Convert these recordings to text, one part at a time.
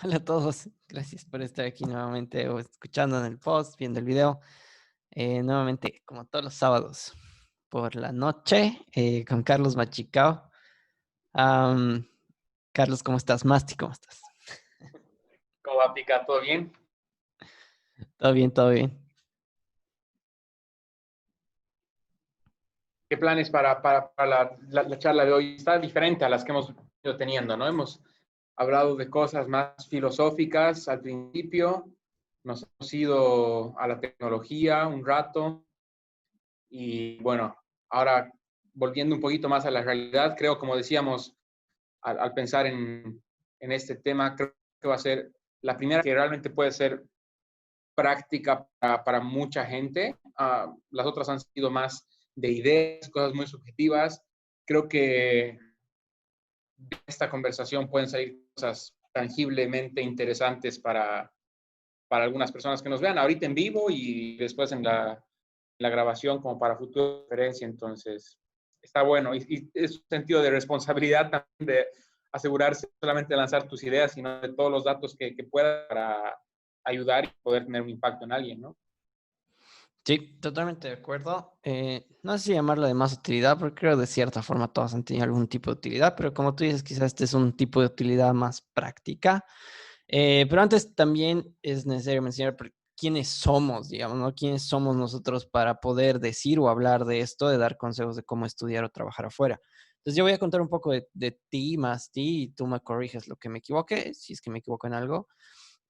Hola a todos, gracias por estar aquí nuevamente o escuchando en el post, viendo el video. Nuevamente, como todos los sábados por la noche, con Carlos Machicao. Am, Carlos, ¿cómo estás? Masti, ¿cómo estás? ¿Cómo va, Pica? ¿Todo bien? Todo bien, todo bien. ¿Qué planes para la charla de hoy? Está diferente a las que hemos ido teniendo, ¿no? Hemos hablado de cosas más filosóficas al principio, nos hemos ido a la tecnología un rato y bueno, ahora volviendo un poquito más a la realidad, creo, como decíamos, al pensar en este tema, creo que va a ser la primera que realmente puede ser práctica para mucha gente. Las otras han sido más de ideas, cosas muy subjetivas. Creo que de esta conversación pueden salir cosas tangiblemente interesantes para algunas personas que nos vean ahorita en vivo y después en la grabación como para futura referencia. Entonces, está bueno. Y es un sentido de responsabilidad también de asegurarse solamente de lanzar tus ideas, sino de todos los datos que pueda para ayudar y poder tener un impacto en alguien, ¿no? Sí, totalmente de acuerdo. No sé si llamarlo de más utilidad, porque creo de cierta forma todas han tenido algún tipo de utilidad, pero como tú dices, quizás este es un tipo de utilidad más práctica. Pero antes también es necesario mencionar quiénes somos, digamos, ¿no? ¿Quiénes somos nosotros para poder decir o hablar de esto, de dar consejos de cómo estudiar o trabajar afuera? Entonces yo voy a contar un poco de ti, más ti, y tú me corriges lo que me equivoque, si es que me equivoco en algo.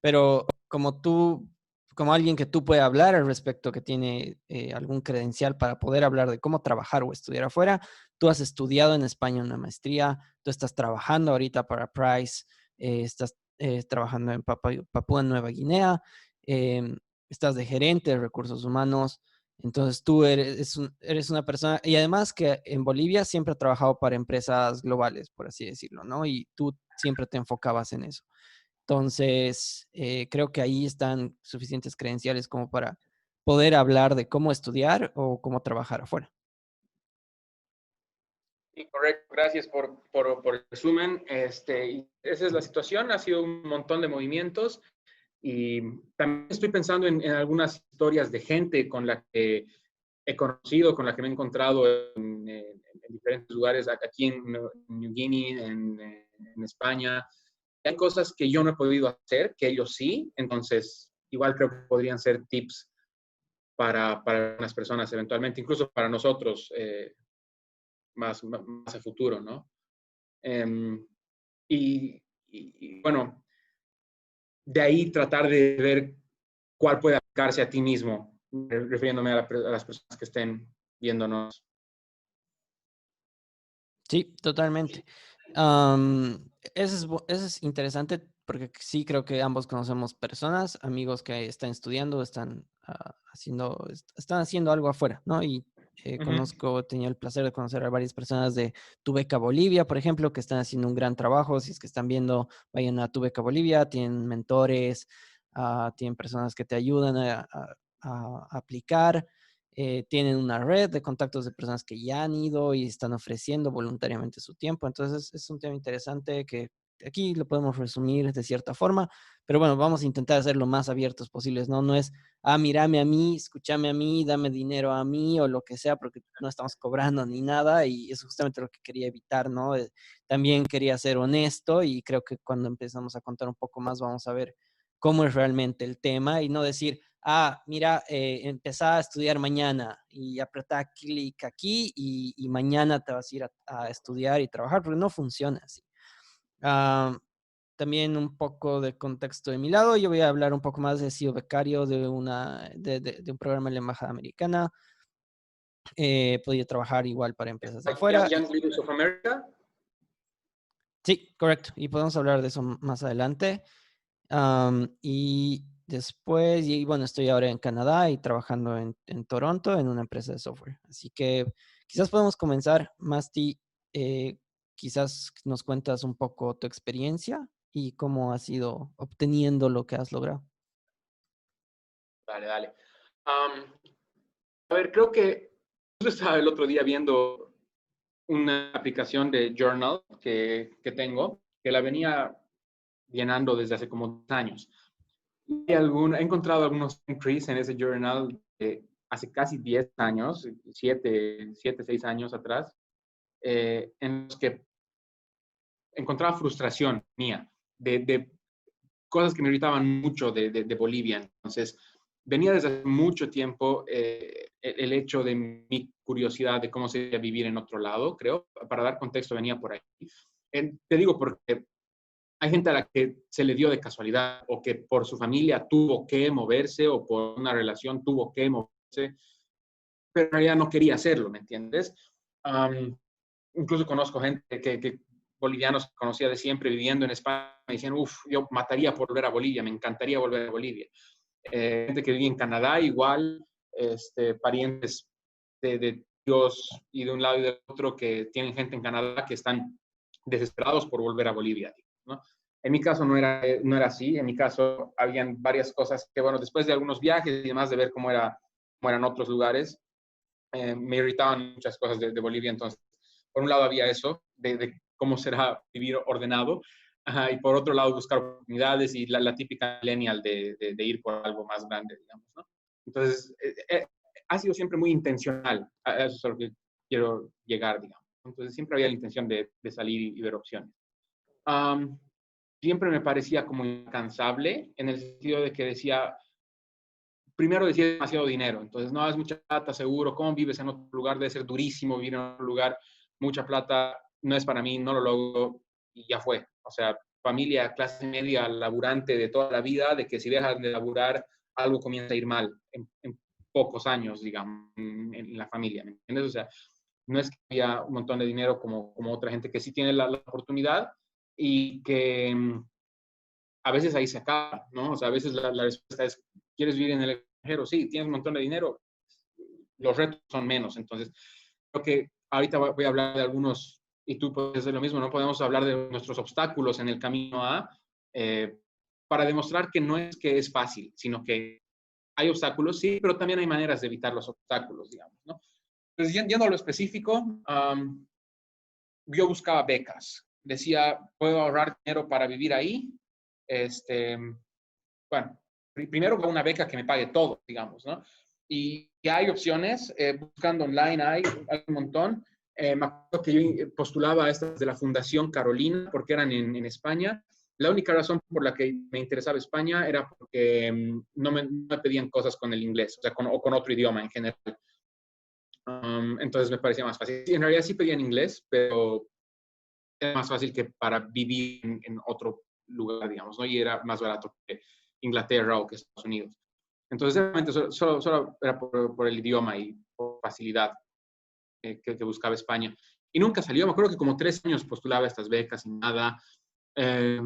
Pero como tú, como alguien que tú puede hablar al respecto, que tiene algún credencial para poder hablar de cómo trabajar o estudiar afuera, tú has estudiado en España una maestría, tú estás trabajando ahorita para Price, estás trabajando en Papúa Nueva Guinea, estás de gerente de recursos humanos, entonces tú eres una persona, y además que en Bolivia siempre has trabajado para empresas globales, por así decirlo, ¿no? Y tú siempre te enfocabas en eso. Entonces, creo que ahí están suficientes credenciales como para poder hablar de cómo estudiar o cómo trabajar afuera. Sí, correcto. Gracias por el resumen. Y esa es la situación. Ha sido un montón de movimientos y también estoy pensando en algunas historias de gente con la que he conocido, con la que me he encontrado en diferentes lugares, aquí en New Guinea, en España. Hay cosas que yo no he podido hacer, que ellos sí, entonces igual creo que podrían ser tips para unas personas eventualmente, incluso para nosotros más a futuro, ¿no? Um, bueno, de ahí tratar de ver cuál puede aplicarse a ti mismo, refiriéndome a las personas que estén viéndonos. Sí, totalmente. Eso es interesante porque sí creo que ambos conocemos personas, amigos que están estudiando, están haciendo algo afuera, ¿no? Y Uh -huh. tenía el placer de conocer a varias personas de Tu Beca Bolivia, por ejemplo, que están haciendo un gran trabajo. Si es que están viendo, vayan a Tu Beca Bolivia, tienen mentores, tienen personas que te ayudan a aplicar, tienen una red de contactos de personas que ya han ido y están ofreciendo voluntariamente su tiempo. Entonces es un tema interesante que aquí lo podemos resumir de cierta forma, pero bueno, vamos a intentar ser lo más abiertos posibles, ¿no? No es, mírame a mí, escúchame a mí, dame dinero a mí o lo que sea, porque no estamos cobrando ni nada y es justamente lo que quería evitar, ¿no? También quería ser honesto y creo que cuando empezamos a contar un poco más vamos a ver cómo es realmente el tema y no decir, mira, empezá a estudiar mañana y apretá clic aquí y mañana te vas a ir a estudiar y trabajar, porque no funciona así. Ah, También un poco de contexto de mi lado, yo voy a hablar un poco más de sido becario de un programa en la Embajada Americana. He podido trabajar igual para empresas de Like afuera. Young Leaders of America. Sí, correcto, y podemos hablar de eso más adelante. Y después, y bueno, estoy ahora en Canadá y trabajando en Toronto en una empresa de software. Así que quizás podemos comenzar, Masti, eh, quizás nos cuentas un poco tu experiencia y cómo has ido obteniendo lo que has logrado. Dale, dale. Um, a ver, creo que yo estaba el otro día viendo una aplicación de Journal que tengo, que la venía llenando desde hace como 2 años. Y he encontrado algunos entries en ese journal hace casi 10 años, 7, 6 años atrás, en los que encontraba frustración mía de cosas que me irritaban mucho de Bolivia. Entonces, venía desde hace mucho tiempo el hecho de mi curiosidad de cómo sería vivir en otro lado, creo. Para dar contexto, venía por ahí. Te digo porque hay gente a la que se le dio de casualidad o que por su familia tuvo que moverse o por una relación tuvo que moverse, pero en realidad no quería hacerlo, ¿me entiendes? Incluso conozco gente que bolivianos que conocía de siempre viviendo en España me decían, yo mataría por volver a Bolivia, me encantaría volver a Bolivia. Gente que vivía en Canadá igual, parientes de tíos y de un lado y del otro que tienen gente en Canadá que están desesperados por volver a Bolivia, ¿no? En mi caso no era así, en mi caso habían varias cosas que, bueno, después de algunos viajes y demás de ver cómo eran otros lugares, me irritaban muchas cosas de Bolivia. Entonces, por un lado había eso, de cómo será vivir ordenado, y por otro lado buscar oportunidades y la típica millennial de ir por algo más grande, digamos, ¿no? Entonces, ha sido siempre muy intencional, a eso es a lo que quiero llegar, digamos. Entonces, siempre había la intención de salir y ver opciones. Siempre me parecía como incansable, en el sentido de que primero decía demasiado dinero, entonces no, es mucha plata, seguro, ¿cómo vives en otro lugar? Debe ser durísimo vivir en otro lugar, mucha plata, no es para mí, no lo logro, y ya fue. O sea, familia, clase media, laburante de toda la vida, de que si dejas de laburar, algo comienza a ir mal en pocos años, digamos, en la familia, ¿me entiendes? O sea, no es que haya un montón de dinero como otra gente que sí tiene la oportunidad y que a veces ahí se acaba, ¿no? O sea, a veces la respuesta es, ¿quieres vivir en el extranjero? Sí, tienes un montón de dinero, los retos son menos. Entonces, creo que ahorita voy a hablar de algunos, y tú puedes hacer lo mismo, ¿no? Podemos hablar de nuestros obstáculos en el camino para demostrar que no es que es fácil, sino que hay obstáculos, sí, pero también hay maneras de evitar los obstáculos, digamos, ¿no? Entonces, yendo a lo específico, yo buscaba becas. Decía, ¿puedo ahorrar dinero para vivir ahí? Bueno, primero una beca que me pague todo, digamos, ¿no? Y hay opciones, buscando online hay un montón. Me acuerdo que yo postulaba a estas de la Fundación Carolina porque eran en España. La única razón por la que me interesaba España era porque no me pedían cosas con el inglés, o sea, o con otro idioma en general. Entonces me parecía más fácil. En realidad sí pedían inglés, pero era más fácil que para vivir en otro lugar, digamos, ¿no? Y era más barato que Inglaterra o que Estados Unidos. Entonces, realmente solo era por el idioma y por facilidad que buscaba España. Y nunca salió. Me acuerdo que como 3 años postulaba estas becas y nada. Eh,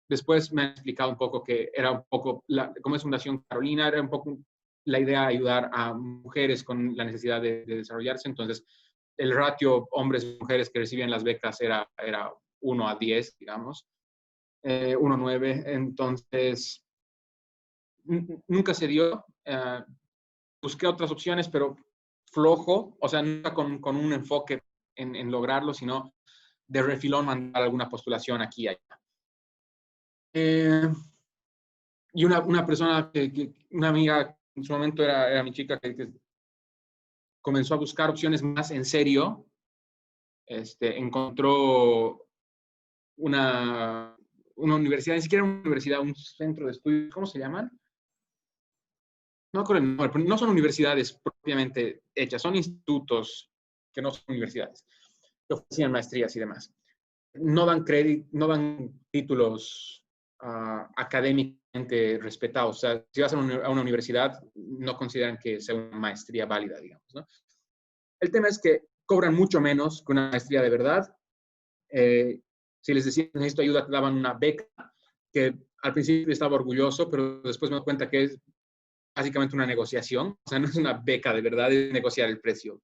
Después me han explicado un poco que era un poco, como es Fundación Carolina, era un poco la idea de ayudar a mujeres con la necesidad de desarrollarse. Entonces, el ratio hombres y mujeres que recibían las becas era 1 a 10, digamos, 1 a 9. Entonces, nunca se dio. Busqué otras opciones, pero flojo, o sea, nunca con un enfoque en lograrlo, sino de refilón mandar alguna postulación aquí y allá. Y una persona, una amiga, en su momento era mi chica, que comenzó a buscar opciones más en serio. Encontró una universidad, ni siquiera una universidad, un centro de estudios, ¿cómo se llaman? No me acuerdo el nombre, pero no son universidades propiamente hechas, son institutos que no son universidades, que ofrecían maestrías y demás. No dan crédito, no dan títulos académicamente respetados. O sea, si vas a una universidad, no consideran que sea una maestría válida, digamos, ¿no? El tema es que cobran mucho menos que una maestría de verdad. Si les decían necesito ayuda, te daban una beca, que al principio estaba orgulloso, pero después me doy cuenta que es básicamente una negociación. O sea, no es una beca de verdad, es negociar el precio,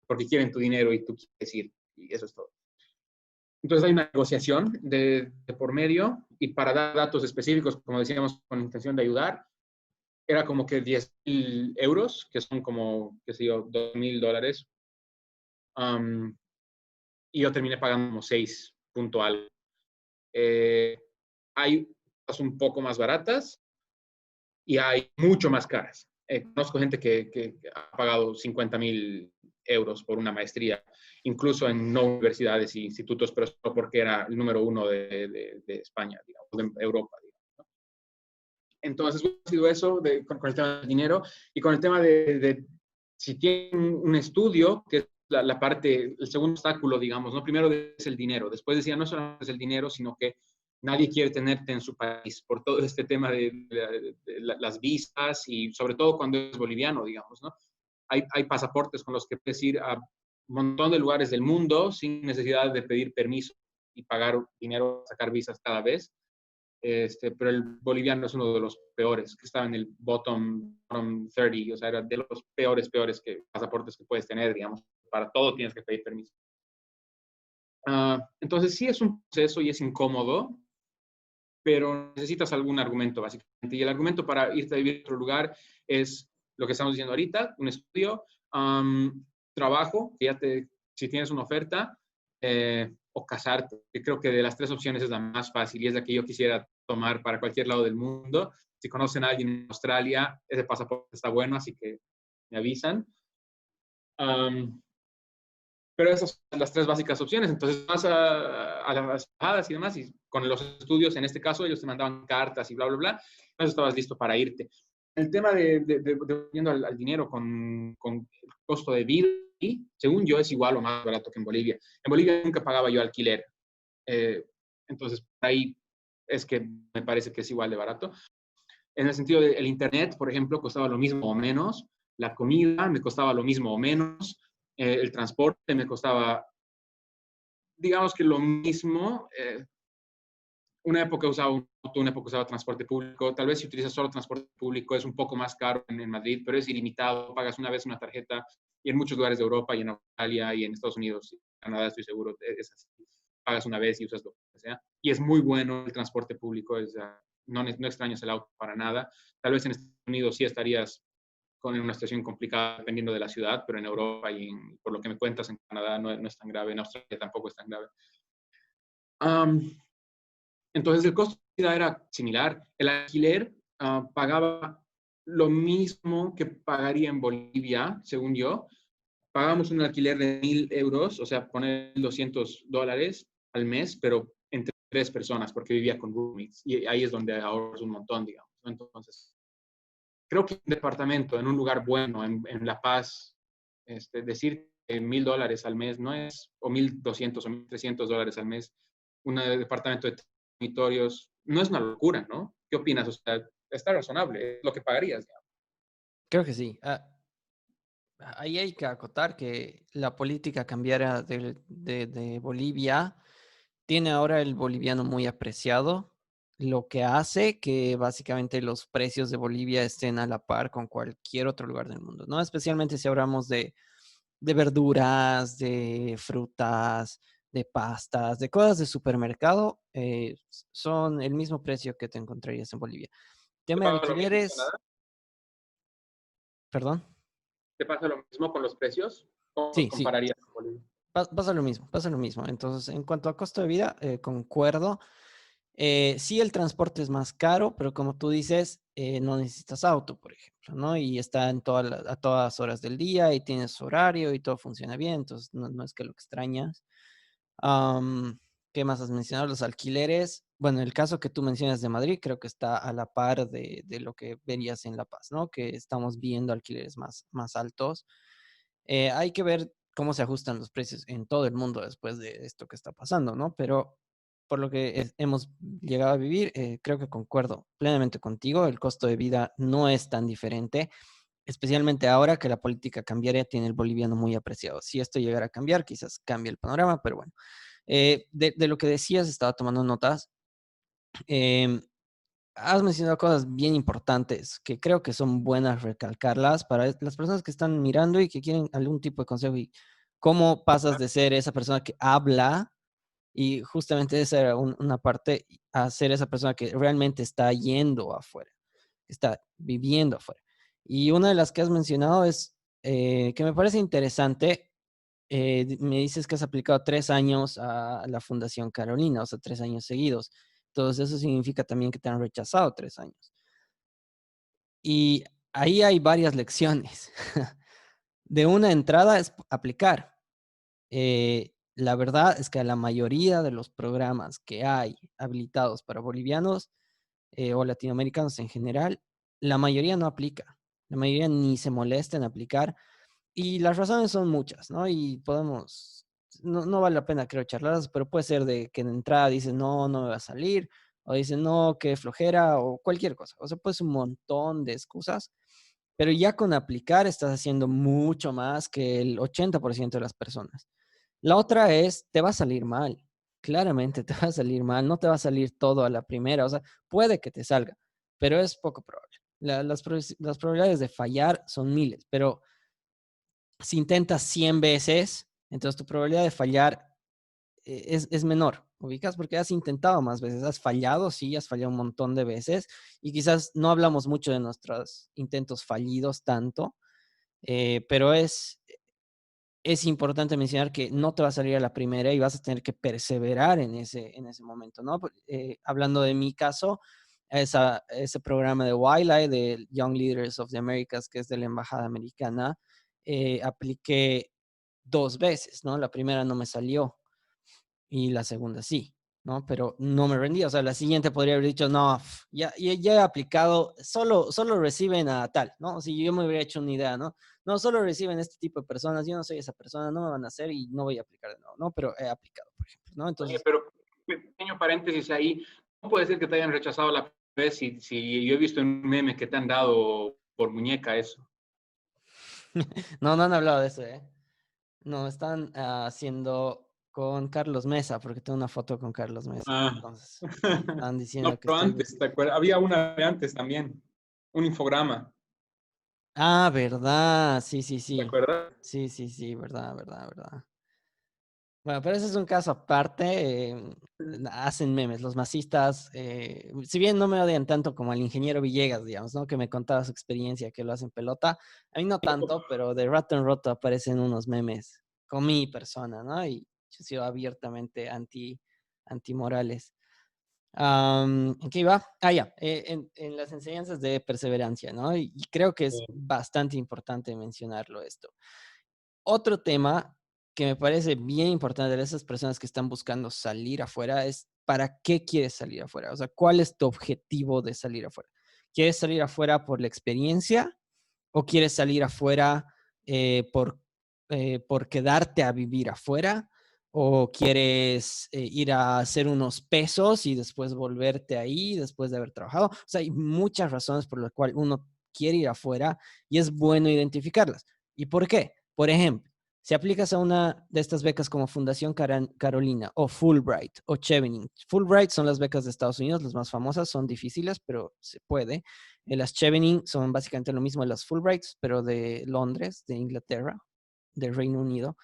porque quieren tu dinero y tú quieres ir, y eso es todo. Entonces hay una negociación de por medio, y para dar datos específicos, como decíamos, con la intención de ayudar, era como que 10,000 euros, que son como, qué sé yo, $2,000. Y yo terminé pagando como 6 punto algo. hay cosas un poco más baratas y hay mucho más caras. Conozco gente que ha pagado 50.000 euros por una maestría, incluso en no universidades y institutos, pero solo porque era el número uno de España, digamos, de Europa. Digamos, ¿no? Entonces, ha sido eso con el tema del dinero y con el tema de si tienen un estudio, que es la parte, el segundo obstáculo, digamos, ¿no? Primero es el dinero, después decía, no solo es el dinero, sino que nadie quiere tenerte en su país por todo este tema de las visas y sobre todo cuando es boliviano, digamos, ¿no? Hay pasaportes con los que puedes ir a un montón de lugares del mundo sin necesidad de pedir permiso y pagar dinero, sacar visas cada vez. Pero el boliviano es uno de los peores, que estaba en el bottom 30, o sea, era de los peores pasaportes que puedes tener, digamos. Para todo tienes que pedir permiso. Entonces sí es un proceso y es incómodo, pero necesitas algún argumento, básicamente. Y el argumento para irte a vivir a otro lugar es lo que estamos diciendo ahorita, un estudio, trabajo, que si tienes una oferta, o casarte, que creo que de las tres opciones es la más fácil y es la que yo quisiera tomar para cualquier lado del mundo. Si conocen a alguien en Australia, ese pasaporte está bueno, así que me avisan. Pero esas son las tres básicas opciones. Entonces vas a las embajadas y demás, y con los estudios, en este caso, ellos te mandaban cartas y bla, bla, bla. Entonces estabas listo para irte. El tema volviendo al dinero con el costo de vida, según yo, es igual o más barato que en Bolivia. En Bolivia nunca pagaba yo alquiler. Entonces, por ahí es que me parece que es igual de barato. En el sentido del internet, por ejemplo, costaba lo mismo o menos. La comida me costaba lo mismo o menos. El transporte me costaba, digamos que lo mismo. Una época usaba un auto, una época usaba transporte público. Tal vez si utilizas solo transporte público es un poco más caro en Madrid, pero es ilimitado. Pagas una vez una tarjeta y en muchos lugares de Europa y en Australia y en Estados Unidos, Canadá, estoy seguro, es así. Pagas una vez y usas lo que sea. Y es muy bueno el transporte público, no extrañas el auto para nada. Tal vez en Estados Unidos sí estarías con una situación complicada dependiendo de la ciudad, pero en Europa y por lo que me cuentas en Canadá no es tan grave, en Australia tampoco es tan grave. Entonces el costo de vida era similar. El alquiler pagaba lo mismo que pagaría en Bolivia, según yo. Pagábamos un alquiler de 1.000 euros, o sea, poner $200 al mes, pero entre tres personas, porque vivía con roommates. Y ahí es donde ahorras un montón, digamos. Entonces, creo que un departamento en un lugar bueno, en La Paz, decir $1.000 al mes no es, o 1.200 o $1.300 al mes, un departamento de dormitorios, no es una locura, ¿no? ¿Qué opinas? O sea, está razonable, es lo que pagarías, digamos. Creo que sí. Ahí hay que acotar que la política cambiaria de Bolivia tiene ahora el boliviano muy apreciado, lo que hace que básicamente los precios de Bolivia estén a la par con cualquier otro lugar del mundo, ¿no? Especialmente si hablamos de verduras, de frutas, de pastas, de cosas de supermercado, son el mismo precio que te encontrarías en Bolivia. ¿Te Tema de pasa lo mismo en alquileres, Canadá? perdón. ¿Te pasa lo mismo con los precios? ¿Cómo los Sí, sí, compararías con Bolivia? pasa lo mismo, pasa lo mismo. Entonces, en cuanto a costo de vida, concuerdo. Sí, el transporte es más caro, pero como tú dices, no necesitas auto, por ejemplo, ¿no? Y está a todas horas del día y tienes su horario y todo funciona bien, entonces no es que lo extrañas. Am, ¿Qué más has mencionado? Los alquileres. Bueno, el caso que tú mencionas de Madrid creo que está a la par de lo que verías en La Paz, ¿no? Que estamos viendo alquileres más altos. Hay que ver cómo se ajustan los precios en todo el mundo después de esto que está pasando, ¿no? Pero por lo que hemos llegado a vivir, creo que concuerdo plenamente contigo. El costo de vida no es tan diferente, especialmente ahora que la política cambiaria tiene el boliviano muy apreciado. Si esto llegara a cambiar, quizás cambie el panorama, pero bueno. De lo que decías, estaba tomando notas. Em, Has mencionado cosas bien importantes que creo que son buenas recalcarlas para las personas que están mirando y que quieren algún tipo de consejo y cómo pasas de ser esa persona que habla y justamente esa era una parte a ser esa persona que realmente está yendo afuera, está viviendo afuera. Y una de las que has mencionado es que me parece interesante. Me dices que has aplicado 3 años a la Fundación Carolina, o sea, 3 años seguidos. Entonces, eso significa también que te han rechazado 3 años. Y ahí hay varias lecciones. De una entrada es aplicar. La verdad es que a la mayoría de los programas que hay habilitados para bolivianos o latinoamericanos en general, la mayoría no aplica. La mayoría ni se molesta en aplicar. Y las razones son muchas, ¿no? Y podemos, no vale la pena creo charlarlas, pero puede ser de que en entrada dices, no, no me va a salir, o dicen, no, qué flojera, o cualquier cosa. O sea, pues un montón de excusas, pero ya con aplicar estás haciendo mucho más que el 80% de las personas. La otra es, te va a salir mal, claramente te va a salir mal, no te va a salir todo a la primera, o sea, puede que te salga, pero es poco probable. Las probabilidades de fallar son miles, pero si intentas 100 veces, entonces tu probabilidad de fallar es menor, ¿ubicas? Porque has intentado más veces, has fallado, sí, has fallado un montón de veces y quizás no hablamos mucho de nuestros intentos fallidos tanto, pero es importante mencionar que no te va a salir a la primera y vas a tener que perseverar en ese momento, ¿no? Hablando de mi caso, ese programa de YLAI, de Young Leaders of the Americas, que es de la Embajada Americana, apliqué 2 veces, ¿no? La primera no me salió y la segunda sí, ¿no? Pero no me rendí, o sea, la siguiente podría haber dicho, no, ya he aplicado, solo reciben a tal, ¿no? Si yo me hubiera hecho una idea, ¿no? No, solo reciben este tipo de personas, yo no soy esa persona, no me van a hacer y no voy a aplicar de nuevo, ¿no? Pero he aplicado, por ejemplo, ¿no? Oye, Entonces, pero pequeño paréntesis ahí, ¿cómo puede ser que te hayan rechazado la vez si yo he visto en un meme que te han dado por muñeca eso? no, no han hablado de eso, ¿eh? No, están haciendo con Carlos Mesa, porque tengo una foto con Carlos Mesa, Ah. entonces, están No, diciendo que pero estoy antes, ¿te acuerdas? Había una de antes también, un infograma, Ah, verdad, sí, sí, ¿te sí. acuerdas? Sí, sí, sí, verdad, verdad, verdad. Bueno, pero ese es un caso aparte. Hacen memes, los masistas, si bien no me odian tanto como al ingeniero Villegas, digamos, ¿no? Que me contaba su experiencia, que lo hacen pelota. A mí no tanto, pero de rato en rato aparecen unos memes con mi persona, ¿no? Y yo he sido abiertamente anti-Morales. ¿En qué iba? Ah, ya, en las enseñanzas de perseverancia, ¿no? Y creo que es bastante importante mencionarlo esto. Otro tema que me parece bien importante de esas personas que están buscando salir afuera es ¿para qué quieres salir afuera? O sea, ¿cuál es tu objetivo de salir afuera? ¿Quieres salir afuera por la experiencia o quieres salir afuera eh, por, por quedarte a vivir afuera? ¿O quieres ir a hacer unos pesos y después volverte ahí después de haber trabajado? O sea, hay muchas razones por las cuales uno quiere ir afuera y es bueno identificarlas. ¿Y por qué? Por ejemplo, si aplicas a una de estas becas como Fundación Carolina o Fulbright o Chevening. Fulbright son las becas de Estados Unidos, las más famosas, son difíciles, pero se puede. Las Chevening son básicamente lo mismo de las Fulbrights, pero de Londres, de Inglaterra, del Reino Unido.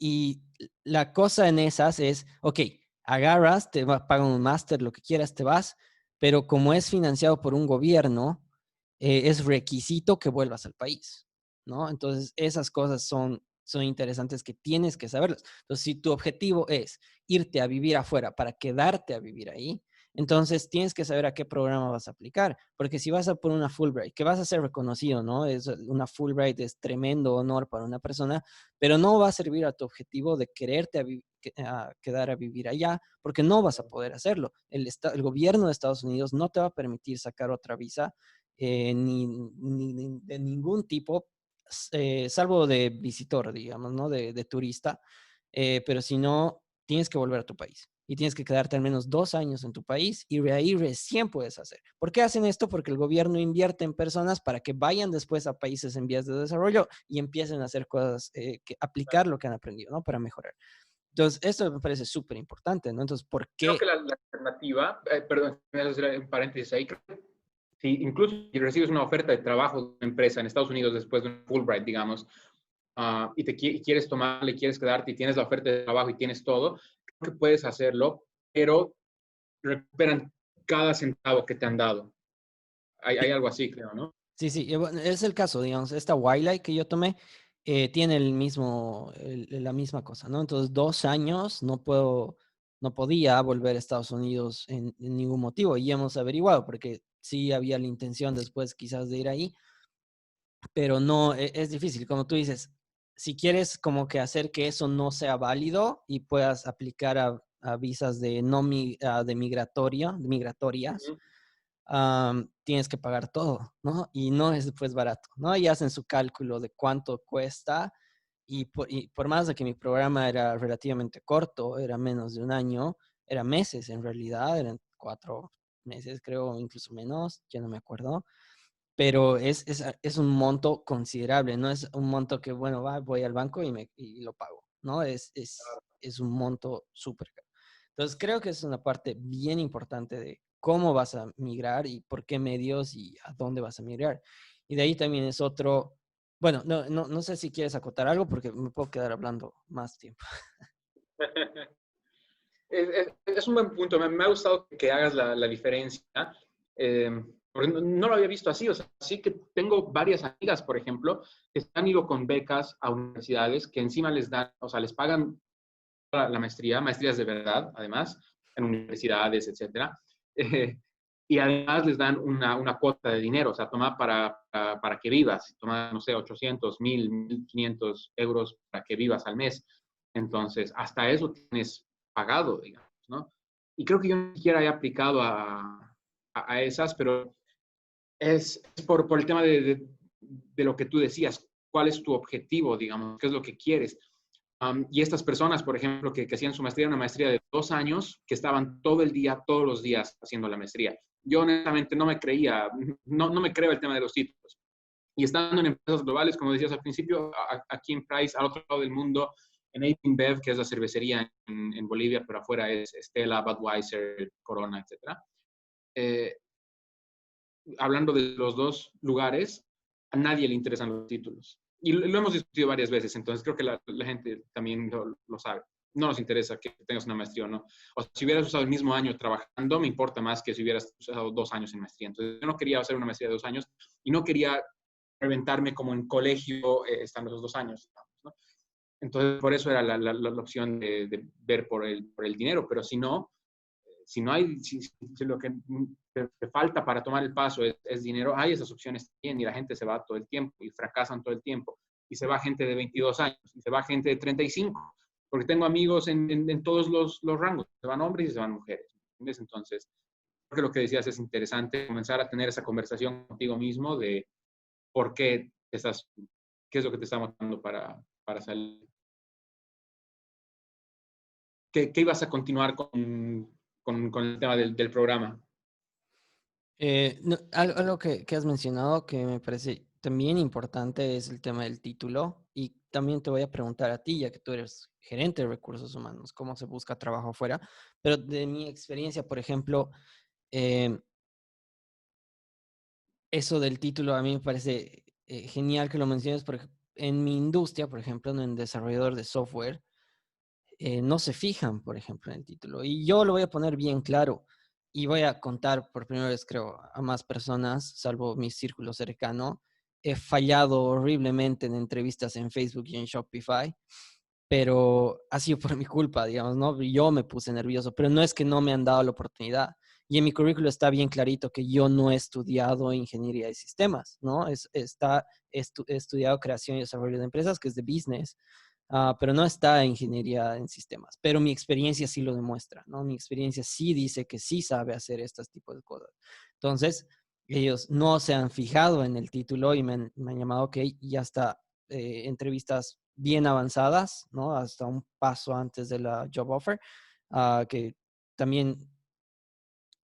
Y la cosa en esas es, ok, agarras, pagan un máster, lo que quieras, te vas, pero como es financiado por un gobierno, es requisito que vuelvas al país, ¿no? Entonces, esas cosas son interesantes que tienes que saberlas. Entonces, si tu objetivo es irte a vivir afuera para quedarte a vivir ahí, entonces tienes que saber a qué programa vas a aplicar, porque si vas a por una Fulbright, que vas a ser reconocido, ¿no? Una Fulbright es tremendo honor para una persona, pero no va a servir a tu objetivo de quererte a quedar a vivir allá, porque no vas a poder hacerlo. El gobierno de Estados Unidos no te va a permitir sacar otra visa ni de ningún tipo, salvo de visitor, digamos, ¿no? De turista, pero si no, tienes que volver a tu país y tienes que quedarte al menos 2 años en tu país y de ahí recién puedes hacer. ¿Por qué hacen esto? Porque el gobierno invierte en personas para que vayan después a países en vías de desarrollo y empiecen a hacer cosas, aplicar lo que han aprendido, ¿no? Para mejorar. Entonces, esto me parece súper importante, ¿no? Entonces, ¿por Creo que qué? la alternativa, perdón, me voy a hacer un paréntesis ahí, si incluso si recibes una oferta de trabajo de una empresa en Estados Unidos después de un Fulbright, digamos, y quieres tomarle, quieres quedarte y tienes la oferta de trabajo y tienes todo, creo que puedes hacerlo, pero recuperan cada centavo que te han dado. Hay algo así, creo, ¿no? Sí, sí, bueno, es el caso, digamos, esta Wildlife que yo tomé tiene la misma cosa, ¿no? Entonces, 2 años no puedo no podía volver a Estados Unidos en ningún motivo. Y hemos averiguado, porque sí había la intención después quizás de ir ahí, pero no, es difícil. Como tú dices, si quieres como que hacer que eso no sea válido y puedas aplicar a visas de, no, de migratoria, de migratorias, Ujú. tienes que pagar todo, ¿no? Y no es después barato, ¿no? Y hacen su cálculo de cuánto cuesta y por más de que mi programa era relativamente corto, era menos de un año, eran meses en realidad, eran 4 meses creo, incluso menos, ya no me acuerdo, pero es un monto considerable, no es un monto que, bueno, voy al banco y lo pago, ¿no? Es un monto súper caro. Entonces, creo que es una parte bien importante de cómo vas a migrar y por qué medios y a dónde vas a migrar. Y de ahí también es otro, bueno, no sé si quieres acotar algo porque me puedo quedar hablando más tiempo. Es un buen punto. Me ha gustado que hagas la diferencia, eh, porque no lo había visto así. O sea, sí que tengo varias amigas, por ejemplo, que se han ido con becas a universidades que encima les dan, o sea, les pagan la maestría, maestrías de verdad, además, en universidades, etcétera. Eh, y además les dan una cuota de dinero, o sea, toma para que vivas, toma, no sé, 800, 1000, 1500 euros para que vivas al mes. Entonces, hasta eso tienes pagado, digamos, ¿no? Y creo que yo ni siquiera he aplicado a esas, pero es por el tema de lo que tú decías, cuál es tu objetivo, digamos, qué es lo que quieres. Y estas personas, por ejemplo, que hacían su maestría, una maestría de 2 años, que estaban todo el día, todos los días haciendo la maestría. Yo honestamente no me creía, no me creo el tema de los títulos. Y estando en empresas globales, como decías al principio, aquí en Price, al otro lado del mundo, en 18 Bev, que es la cervecería en Bolivia, pero afuera es Stella, Budweiser, Corona, etcétera. Eh, Hablando de los dos lugares, a nadie le interesan los títulos. Y lo hemos discutido varias veces, entonces creo que la gente también lo sabe. No nos interesa que tengas una maestría o no. O sea, si hubieras usado el mismo año trabajando, me importa más que si hubieras usado 2 años en maestría. Entonces, yo no quería hacer una maestría de 2 años y no quería reventarme como en colegio estando esos 2 años. ¿No? Entonces, por eso era la opción de ver por el dinero, pero si no hay, si lo que te falta para tomar el paso es dinero, hay esas opciones también y la gente se va todo el tiempo y fracasan todo el tiempo. Y se va gente de 22 años y se va gente de 35, porque tengo amigos en todos los rangos, se van hombres y se van mujeres. ¿Entiendes? Entonces, creo que lo que decías es interesante, comenzar a tener esa conversación contigo mismo de por qué estás, qué es lo que te está matando para salir. ¿Qué ibas a continuar con el tema del programa? Algo que has mencionado que me parece también importante es el tema del título y también te voy a preguntar a ti, ya que tú eres gerente de recursos humanos, cómo se busca trabajo afuera, pero de mi experiencia, por ejemplo, eh, eso del título a mí me parece genial que lo menciones porque en mi industria, por ejemplo, en desarrollador de software, no se fijan, por ejemplo, en el título. Y yo lo voy a poner bien claro y voy a contar por primera vez, creo, a más personas, salvo mi círculo cercano. He fallado horriblemente en entrevistas en Facebook y en Shopify, pero ha sido por mi culpa, digamos, ¿no? Yo me puse nervioso, pero no es que no me han dado la oportunidad. Y en mi currículo está bien clarito que yo no he estudiado ingeniería de sistemas, ¿no? He estudiado creación y desarrollo de empresas, que es de business, pero no está ingeniería en sistemas. Pero mi experiencia sí lo demuestra, ¿no? Mi experiencia sí dice que sí sabe hacer estos tipos de cosas. Entonces, ellos no se han fijado en el título y me han llamado, ok, y hasta entrevistas bien avanzadas, ¿no? Hasta un paso antes de la job offer, que también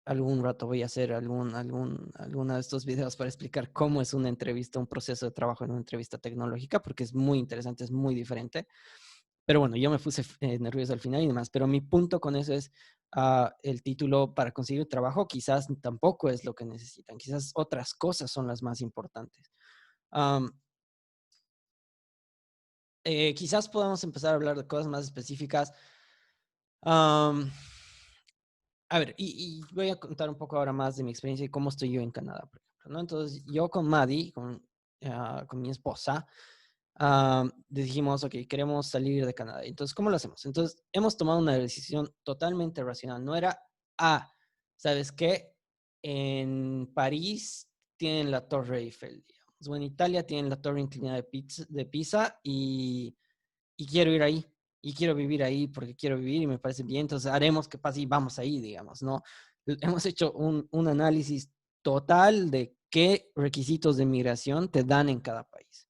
algún rato voy a hacer alguna de estos videos para explicar cómo es una entrevista, un proceso de trabajo en una entrevista tecnológica, porque es muy interesante, es muy diferente. Pero bueno, yo me puse nervioso al final y demás, pero mi punto con eso es el título para conseguir trabajo quizás tampoco es lo que necesitan, quizás otras cosas son las más importantes. Um, Quizás podamos empezar a hablar de cosas más específicas. Um, a ver, y voy a contar un poco ahora más de mi experiencia y cómo estoy yo en Canadá, por ejemplo, ¿no? Entonces, yo con Maddie, con mi esposa, dijimos, ok, queremos salir de Canadá. Entonces, ¿cómo lo hacemos? Entonces, hemos tomado una decisión totalmente racional. No era, ¿sabes qué? En París tienen la Torre Eiffel, digamos. O en Italia tienen la Torre Inclinada de Pisa y quiero ir ahí. Y quiero vivir ahí porque quiero vivir y me parece bien. Entonces, haremos que pase y vamos ahí, digamos, ¿no? Hemos hecho un análisis total de qué requisitos de migración te dan en cada país.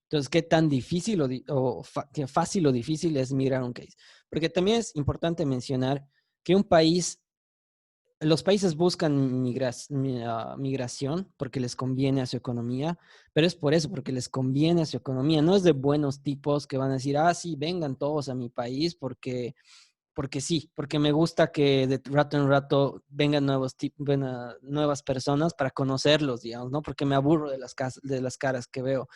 Entonces, ¿qué tan difícil qué fácil o difícil es migrar un país? Porque también es importante mencionar que un país, los países buscan migración porque les conviene a su economía, pero es por eso, porque les conviene a su economía. No es de buenos tipos que van a decir, sí, vengan todos a mi país porque sí, porque me gusta que de rato en rato vengan nuevas personas para conocerlos, digamos, ¿no? Porque me aburro de las caras que veo.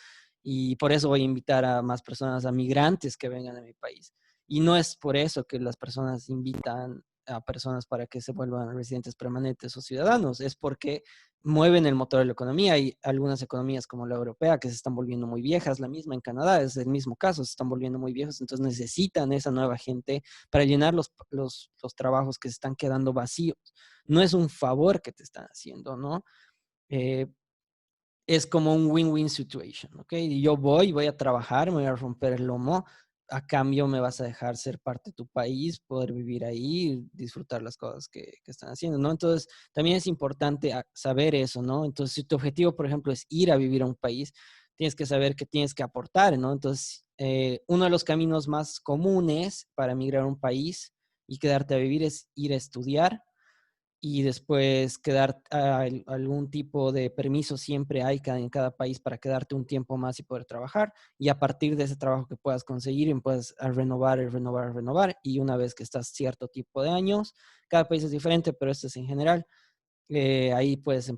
Y por eso voy a invitar a más personas, a migrantes que vengan a mi país. Y no es por eso que las personas invitan a personas para que se vuelvan residentes permanentes o ciudadanos, es porque mueven el motor de la economía. Hay algunas economías como la europea que se están volviendo muy viejas, la misma en Canadá es el mismo caso, se están volviendo muy viejos, entonces necesitan esa nueva gente para llenar los trabajos que se están quedando vacíos. No es un favor que te están haciendo, ¿no? Eh, es como un win-win situation, ¿ok? Y yo voy a trabajar, me voy a romper el lomo, a cambio me vas a dejar ser parte de tu país, poder vivir ahí, disfrutar las cosas que están haciendo, ¿no? Entonces, también es importante saber eso, ¿no? Entonces, si tu objetivo, por ejemplo, es ir a vivir a un país, tienes que saber que tienes que aportar, ¿no? Entonces, uno de los caminos más comunes para emigrar a un país y quedarte a vivir es ir a estudiar y después quedar algún tipo de permiso siempre hay en cada país para quedarte un tiempo más y poder trabajar. Y a partir de ese trabajo que puedas conseguir, puedes renovar. Y una vez que estás cierto tipo de años, cada país es diferente, pero esto es en general. Ahí puedes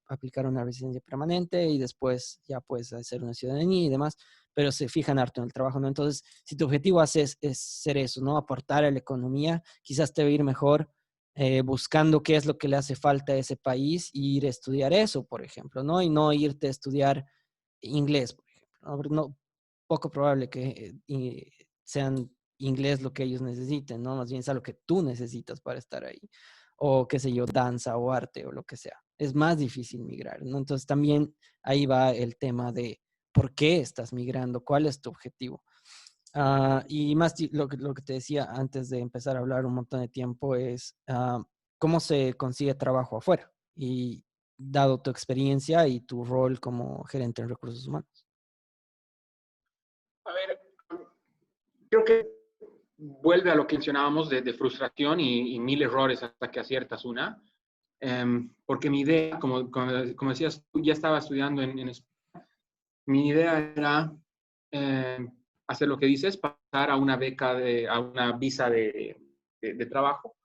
aplicar una residencia permanente y después ya puedes hacer una ciudadanía y demás, pero se fijan harto en el trabajo, ¿no? Entonces, si tu objetivo es ser eso, ¿no? Aportar a la economía, quizás te va a ir mejor buscando qué es lo que le hace falta a ese país y ir a estudiar eso, por ejemplo, ¿no? Y no irte a estudiar inglés, por ejemplo, ¿no? Poco probable que sean inglés lo que ellos necesiten, ¿no? Más bien es algo que tú necesitas para estar ahí. O qué sé yo, danza o arte o lo que sea. Es más difícil migrar, ¿no? Entonces también ahí va el tema de por qué estás migrando, cuál es tu objetivo. Y más lo que te decía antes de empezar a hablar un montón de tiempo es cómo se consigue trabajo afuera y dado tu experiencia y tu rol como gerente en recursos humanos. A ver, creo que vuelve a lo que mencionábamos de frustración y mil errores hasta que aciertas una. Porque mi idea, como decías, tú ya estaba estudiando en España. Mi idea era hacer lo que dices, pasar a una beca, a una visa de trabajo.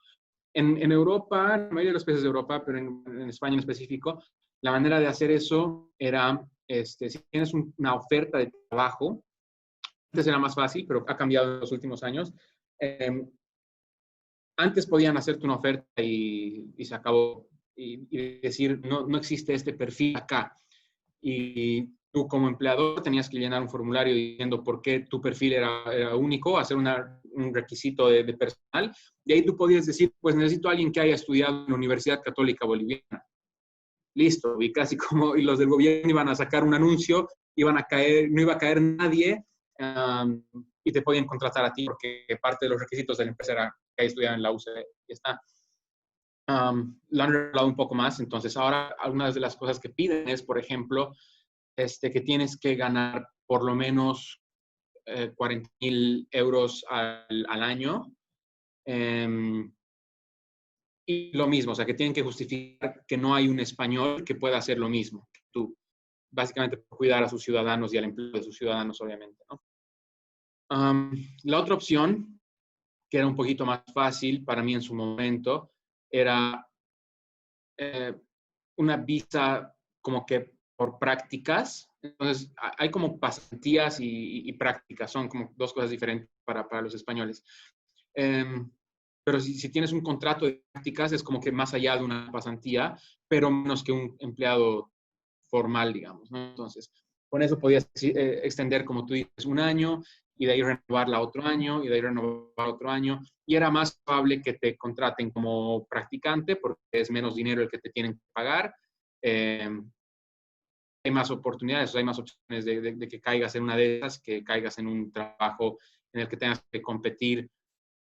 En Europa, en la mayoría de los países de Europa, pero en España en específico, la manera de hacer eso era, si tienes una oferta de trabajo, antes era más fácil, pero ha cambiado en los últimos años. Antes podían hacerte una oferta y se acabó. Y decir, no, no existe este perfil acá. Y tú como empleador tenías que llenar un formulario diciendo por qué tu perfil era único, hacer un requisito de personal. Y ahí tú podías decir, pues necesito a alguien que haya estudiado en la Universidad Católica Boliviana. Listo. Y casi como y los del gobierno iban a sacar un anuncio, iban a caer, no iba a caer nadie y te podían contratar a ti porque parte de los requisitos de la empresa era que haya estudiado en la UCB. Y está. Lo han revelado un poco más. Entonces, ahora algunas de las cosas que piden es, por ejemplo, que tienes que ganar por lo menos 40,000 euros al año. Y lo mismo, o sea, que tienen que justificar que no hay un español que pueda hacer lo mismo que tú. Básicamente, cuidar a sus ciudadanos y al empleo de sus ciudadanos, obviamente, ¿no? La otra opción, que era un poquito más fácil para mí en su momento, era una visa como que por prácticas. Entonces, hay como pasantías y prácticas, son como dos cosas diferentes para los españoles. Pero si tienes un contrato de prácticas, es como que más allá de una pasantía, pero menos que un empleado formal, digamos, ¿no? Entonces, Con eso podías extender, como tú dices, un año y de ahí renovarla otro año y de ahí renovar otro año. Y era más probable que te contraten como practicante porque es menos dinero el que te tienen que pagar. Hay más oportunidades, hay más opciones de que caigas en una de esas, que caigas en un trabajo en el que tengas que competir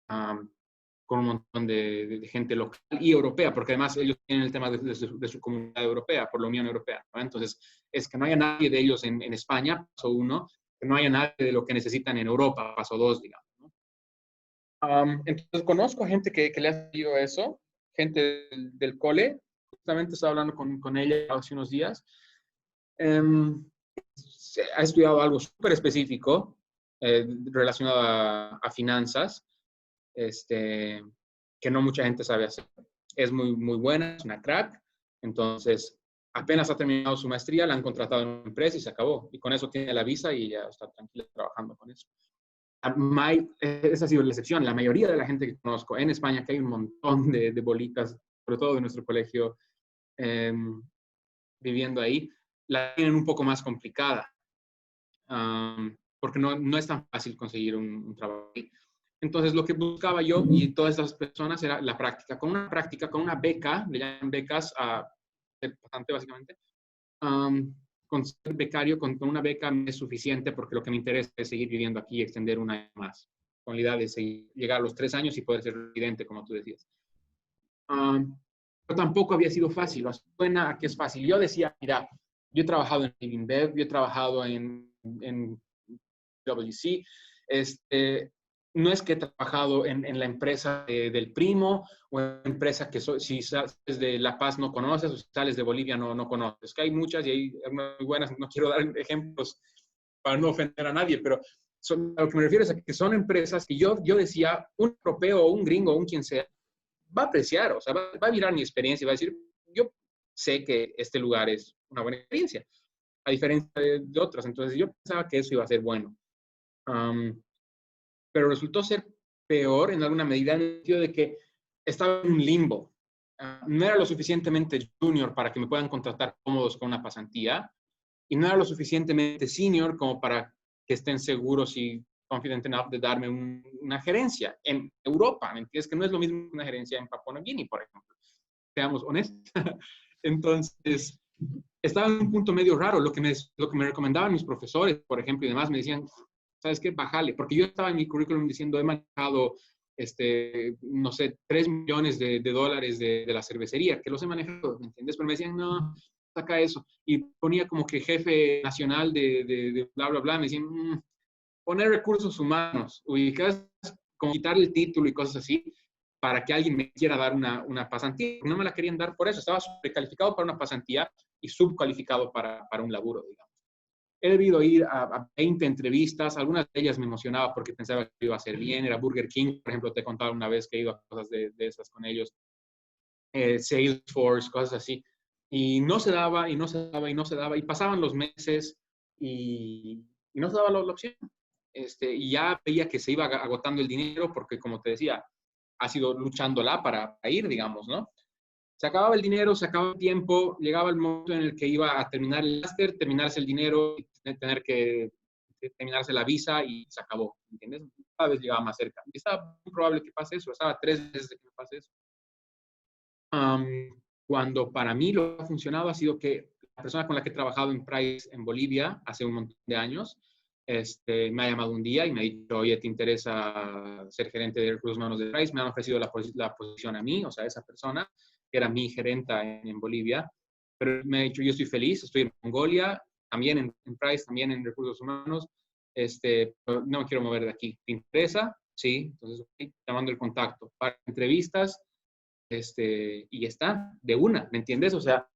con un montón de gente local y europea, porque además ellos tienen el tema de su comunidad europea, por la Unión Europea, ¿no? Entonces, es que no haya nadie de ellos en España, paso uno, que no haya nadie de lo que necesitan en Europa, paso dos, digamos, ¿no? Entonces, conozco gente que le ha salido eso, gente del cole, justamente estaba hablando con ella hace unos días. Ha estudiado algo súper específico relacionado a finanzas, que no mucha gente sabe hacer. Es muy, muy buena, es una crack. Entonces, apenas ha terminado su maestría, la han contratado en una empresa y se acabó. Y con eso tiene la visa y ya está tranquila trabajando con eso. Esa ha sido la excepción. La mayoría de la gente que conozco en España, que hay un montón de bolitas, sobre todo de nuestro colegio, viviendo ahí, la tienen un poco más complicada, porque no es tan fácil conseguir un trabajo ahí. Entonces, lo que buscaba yo y todas estas personas era la práctica. Con una práctica, con una beca, le llaman becas a bastante básicamente, con ser becario, con una beca es suficiente porque lo que me interesa es seguir viviendo aquí y extender un año más, con la idea de llegar a los 3 años y poder ser residente, como tú decías. Pero tampoco había sido fácil. Suena a que es fácil. Yo decía, mira, yo he trabajado en InBev, yo he trabajado en WC, no es que he trabajado en la empresa del primo o en la empresa que si sales de La Paz no conoces o si sales de Bolivia no conoces, que hay muchas y hay muy buenas, no quiero dar ejemplos para no ofender a nadie, pero a lo que me refiero es a que son empresas que yo decía, un europeo o un gringo o un quien sea, va a apreciar, o sea, va a mirar mi experiencia y va a decir, yo sé que este lugar es una buena experiencia, a diferencia de otras, entonces yo pensaba que eso iba a ser bueno. Pero resultó ser peor en alguna medida en el sentido de que estaba en un limbo. No era lo suficientemente junior para que me puedan contratar cómodos con una pasantía y no era lo suficientemente senior como para que estén seguros y confident enough de darme una gerencia en Europa. ¿Me entiendes? Que no es lo mismo que una gerencia en Papua Nueva Guinea, por ejemplo. Seamos honestos. Entonces, estaba en un punto medio raro. Lo que me recomendaban mis profesores, por ejemplo, y demás, me decían, ¿sabes qué? Bájale. Porque yo estaba en mi currículum diciendo, he manejado, no sé, 3 millones de dólares de la cervecería, que los he manejado, ¿me entiendes? Pero me decían, no, saca eso. Y ponía como que jefe nacional de bla, bla, bla. Me decían, poner recursos humanos, ubicas, como quitar el título y cosas así, para que alguien me quiera dar una pasantía. No me la querían dar por eso. Estaba sobrecalificado para una pasantía y subcalificado para un laburo, digamos. He debido ir a 20 entrevistas, algunas de ellas me emocionaba porque pensaba que iba a hacer bien, era Burger King, por ejemplo, te he contado una vez que he ido a cosas de esas con ellos, Salesforce, cosas así, y no se daba, y no se daba, y no se daba, y pasaban los meses y no se daba la opción. Y ya veía que se iba agotando el dinero porque, como te decía, ha sido luchándola para ir, digamos, ¿no? Se acababa el dinero, se acababa el tiempo, llegaba el momento en el que iba a terminar el máster, terminarse el dinero, tener que terminarse la visa y se acabó, ¿entiendes? Cada vez llegaba más cerca. Y estaba muy probable que pase eso, estaba 3 veces de que me pase eso. Cuando para mí lo que ha funcionado ha sido que la persona con la que he trabajado en Price en Bolivia hace un montón de años, me ha llamado un día y me ha dicho, oye, ¿te interesa ser gerente de recursos humanos de Price? Me han ofrecido la posición a mí, o sea, esa persona, que era mi gerenta en Bolivia, pero me ha dicho, yo estoy feliz, estoy en Mongolia, también en Price, también en recursos humanos, no me quiero mover de aquí. ¿Te interesa? Sí, entonces, okay, llamando el contacto. Para entrevistas, y está, de una, ¿me entiendes? O sea,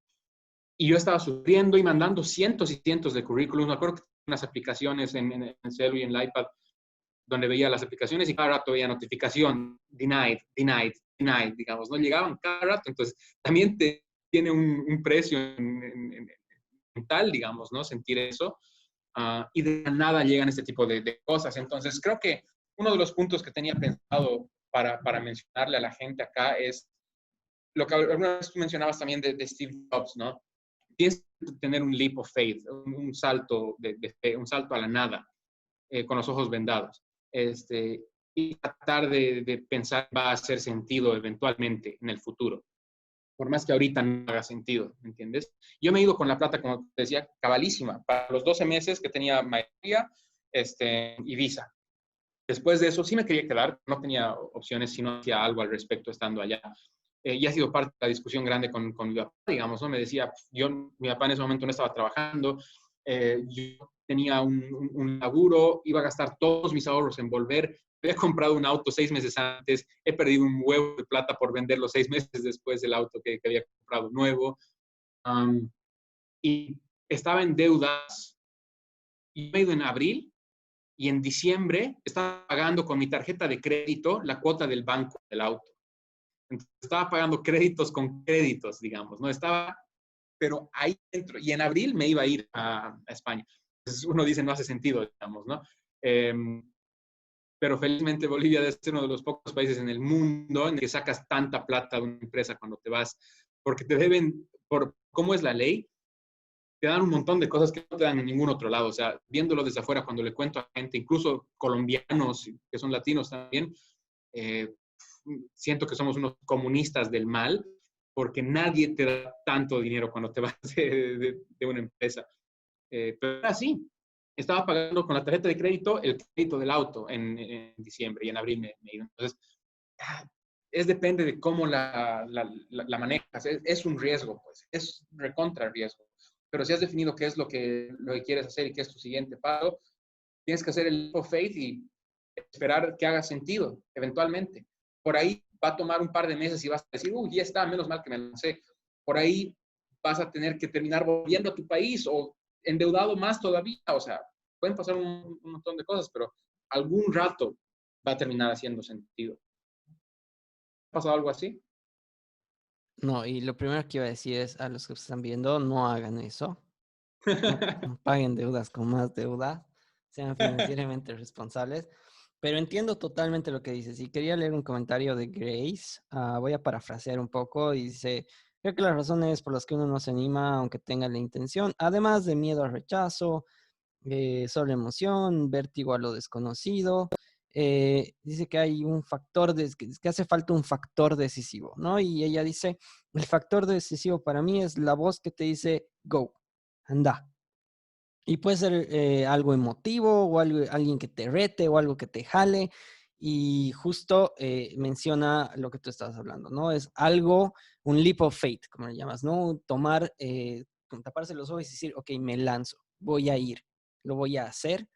y yo estaba sufriendo y mandando cientos y cientos de currículums. Me acuerdo que tenía unas aplicaciones en el celu y en el iPad donde veía las aplicaciones y cada rato veía notificación, denied, denied, denied, digamos, no llegaban cada rato. Entonces, también tiene un precio en tal, digamos, ¿no? Sentir eso. Y de nada llegan este tipo de cosas. Entonces, creo que uno de los puntos que tenía pensado para mencionarle a la gente acá es lo que alguna vez tú mencionabas también de Steve Jobs, ¿no? tienes que tener un leap of faith, un salto de fe, un salto a la nada, con los ojos vendados. Y tratar de pensar va a hacer sentido eventualmente en el futuro, por más que ahorita no haga sentido, ¿me entiendes? Yo me he ido con la plata, como te decía, cabalísima, para los 12 meses que tenía maestría y visa. Después de eso sí me quería quedar, no tenía opciones si no hacía algo al respecto estando allá. Y ha sido parte de la discusión grande con mi papá, digamos, ¿no? Me decía, mi papá en ese momento no estaba trabajando, yo tenía un laburo, iba a gastar todos mis ahorros en volver, había comprado un auto 6 meses antes, he perdido un huevo de plata por venderlo 6 meses después del auto que había comprado nuevo, y estaba en deudas, y me he ido en abril, y en diciembre estaba pagando con mi tarjeta de crédito la cuota del banco del auto. Entonces, estaba pagando créditos con créditos, digamos, ¿no? Estaba, pero ahí dentro, y en abril me iba a ir a España. Entonces uno dice, no hace sentido, digamos, ¿no? Pero felizmente Bolivia debe ser uno de los pocos países en el mundo en el que sacas tanta plata de una empresa cuando te vas, porque te deben, por cómo es la ley, te dan un montón de cosas que no te dan en ningún otro lado. O sea, viéndolo desde afuera, cuando le cuento a gente, incluso colombianos que son latinos también, eh, siento que somos unos comunistas del mal, porque nadie te da tanto dinero cuando te vas de una empresa. Pero era así. Estaba pagando con la tarjeta de crédito el crédito del auto en diciembre y en abril me iba. Entonces, depende de cómo la manejas. Es un riesgo, pues. Es recontra riesgo. Pero si has definido qué es lo que quieres hacer y qué es tu siguiente paso, tienes que hacer el leap of faith y esperar que haga sentido, eventualmente. Por ahí va a tomar un par de meses y vas a decir, uy, ya está, menos mal que me lancé. Por ahí vas a tener que terminar volviendo a tu país o endeudado más todavía. O sea, pueden pasar un montón de cosas, pero algún rato va a terminar haciendo sentido. ¿Ha pasado algo así? No, y lo primero que iba a decir es a los que están viendo, no hagan eso. No paguen deudas con más deuda, sean financieramente responsables. Pero entiendo totalmente lo que dices. Y quería leer un comentario de Grace. Voy a parafrasear un poco. Y dice, creo que las razones por las que uno no se anima, aunque tenga la intención, además de miedo al rechazo, sobre emoción, vértigo a lo desconocido, dice que hay un factor, que hace falta un factor decisivo, ¿no? Y ella dice, el factor decisivo para mí es la voz que te dice, go, anda. Y puede ser algo emotivo o alguien que te rete o algo que te jale. Y justo menciona lo que tú estabas hablando, ¿no? Es algo, un leap of faith, como le llamas, ¿no? Tomar, taparse los ojos y decir, ok, me lanzo, voy a ir, lo voy a hacer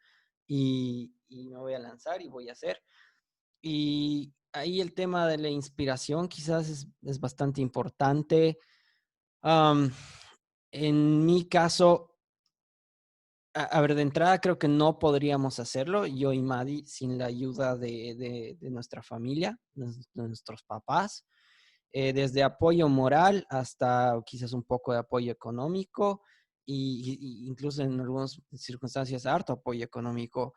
y me voy a lanzar y voy a hacer. Y ahí el tema de la inspiración quizás es bastante importante. Um, en mi caso, a ver, de entrada creo que no podríamos hacerlo, yo y Maddie, sin la ayuda de nuestra familia, de nuestros papás, desde apoyo moral hasta quizás un poco de apoyo económico y incluso en algunas circunstancias harto apoyo económico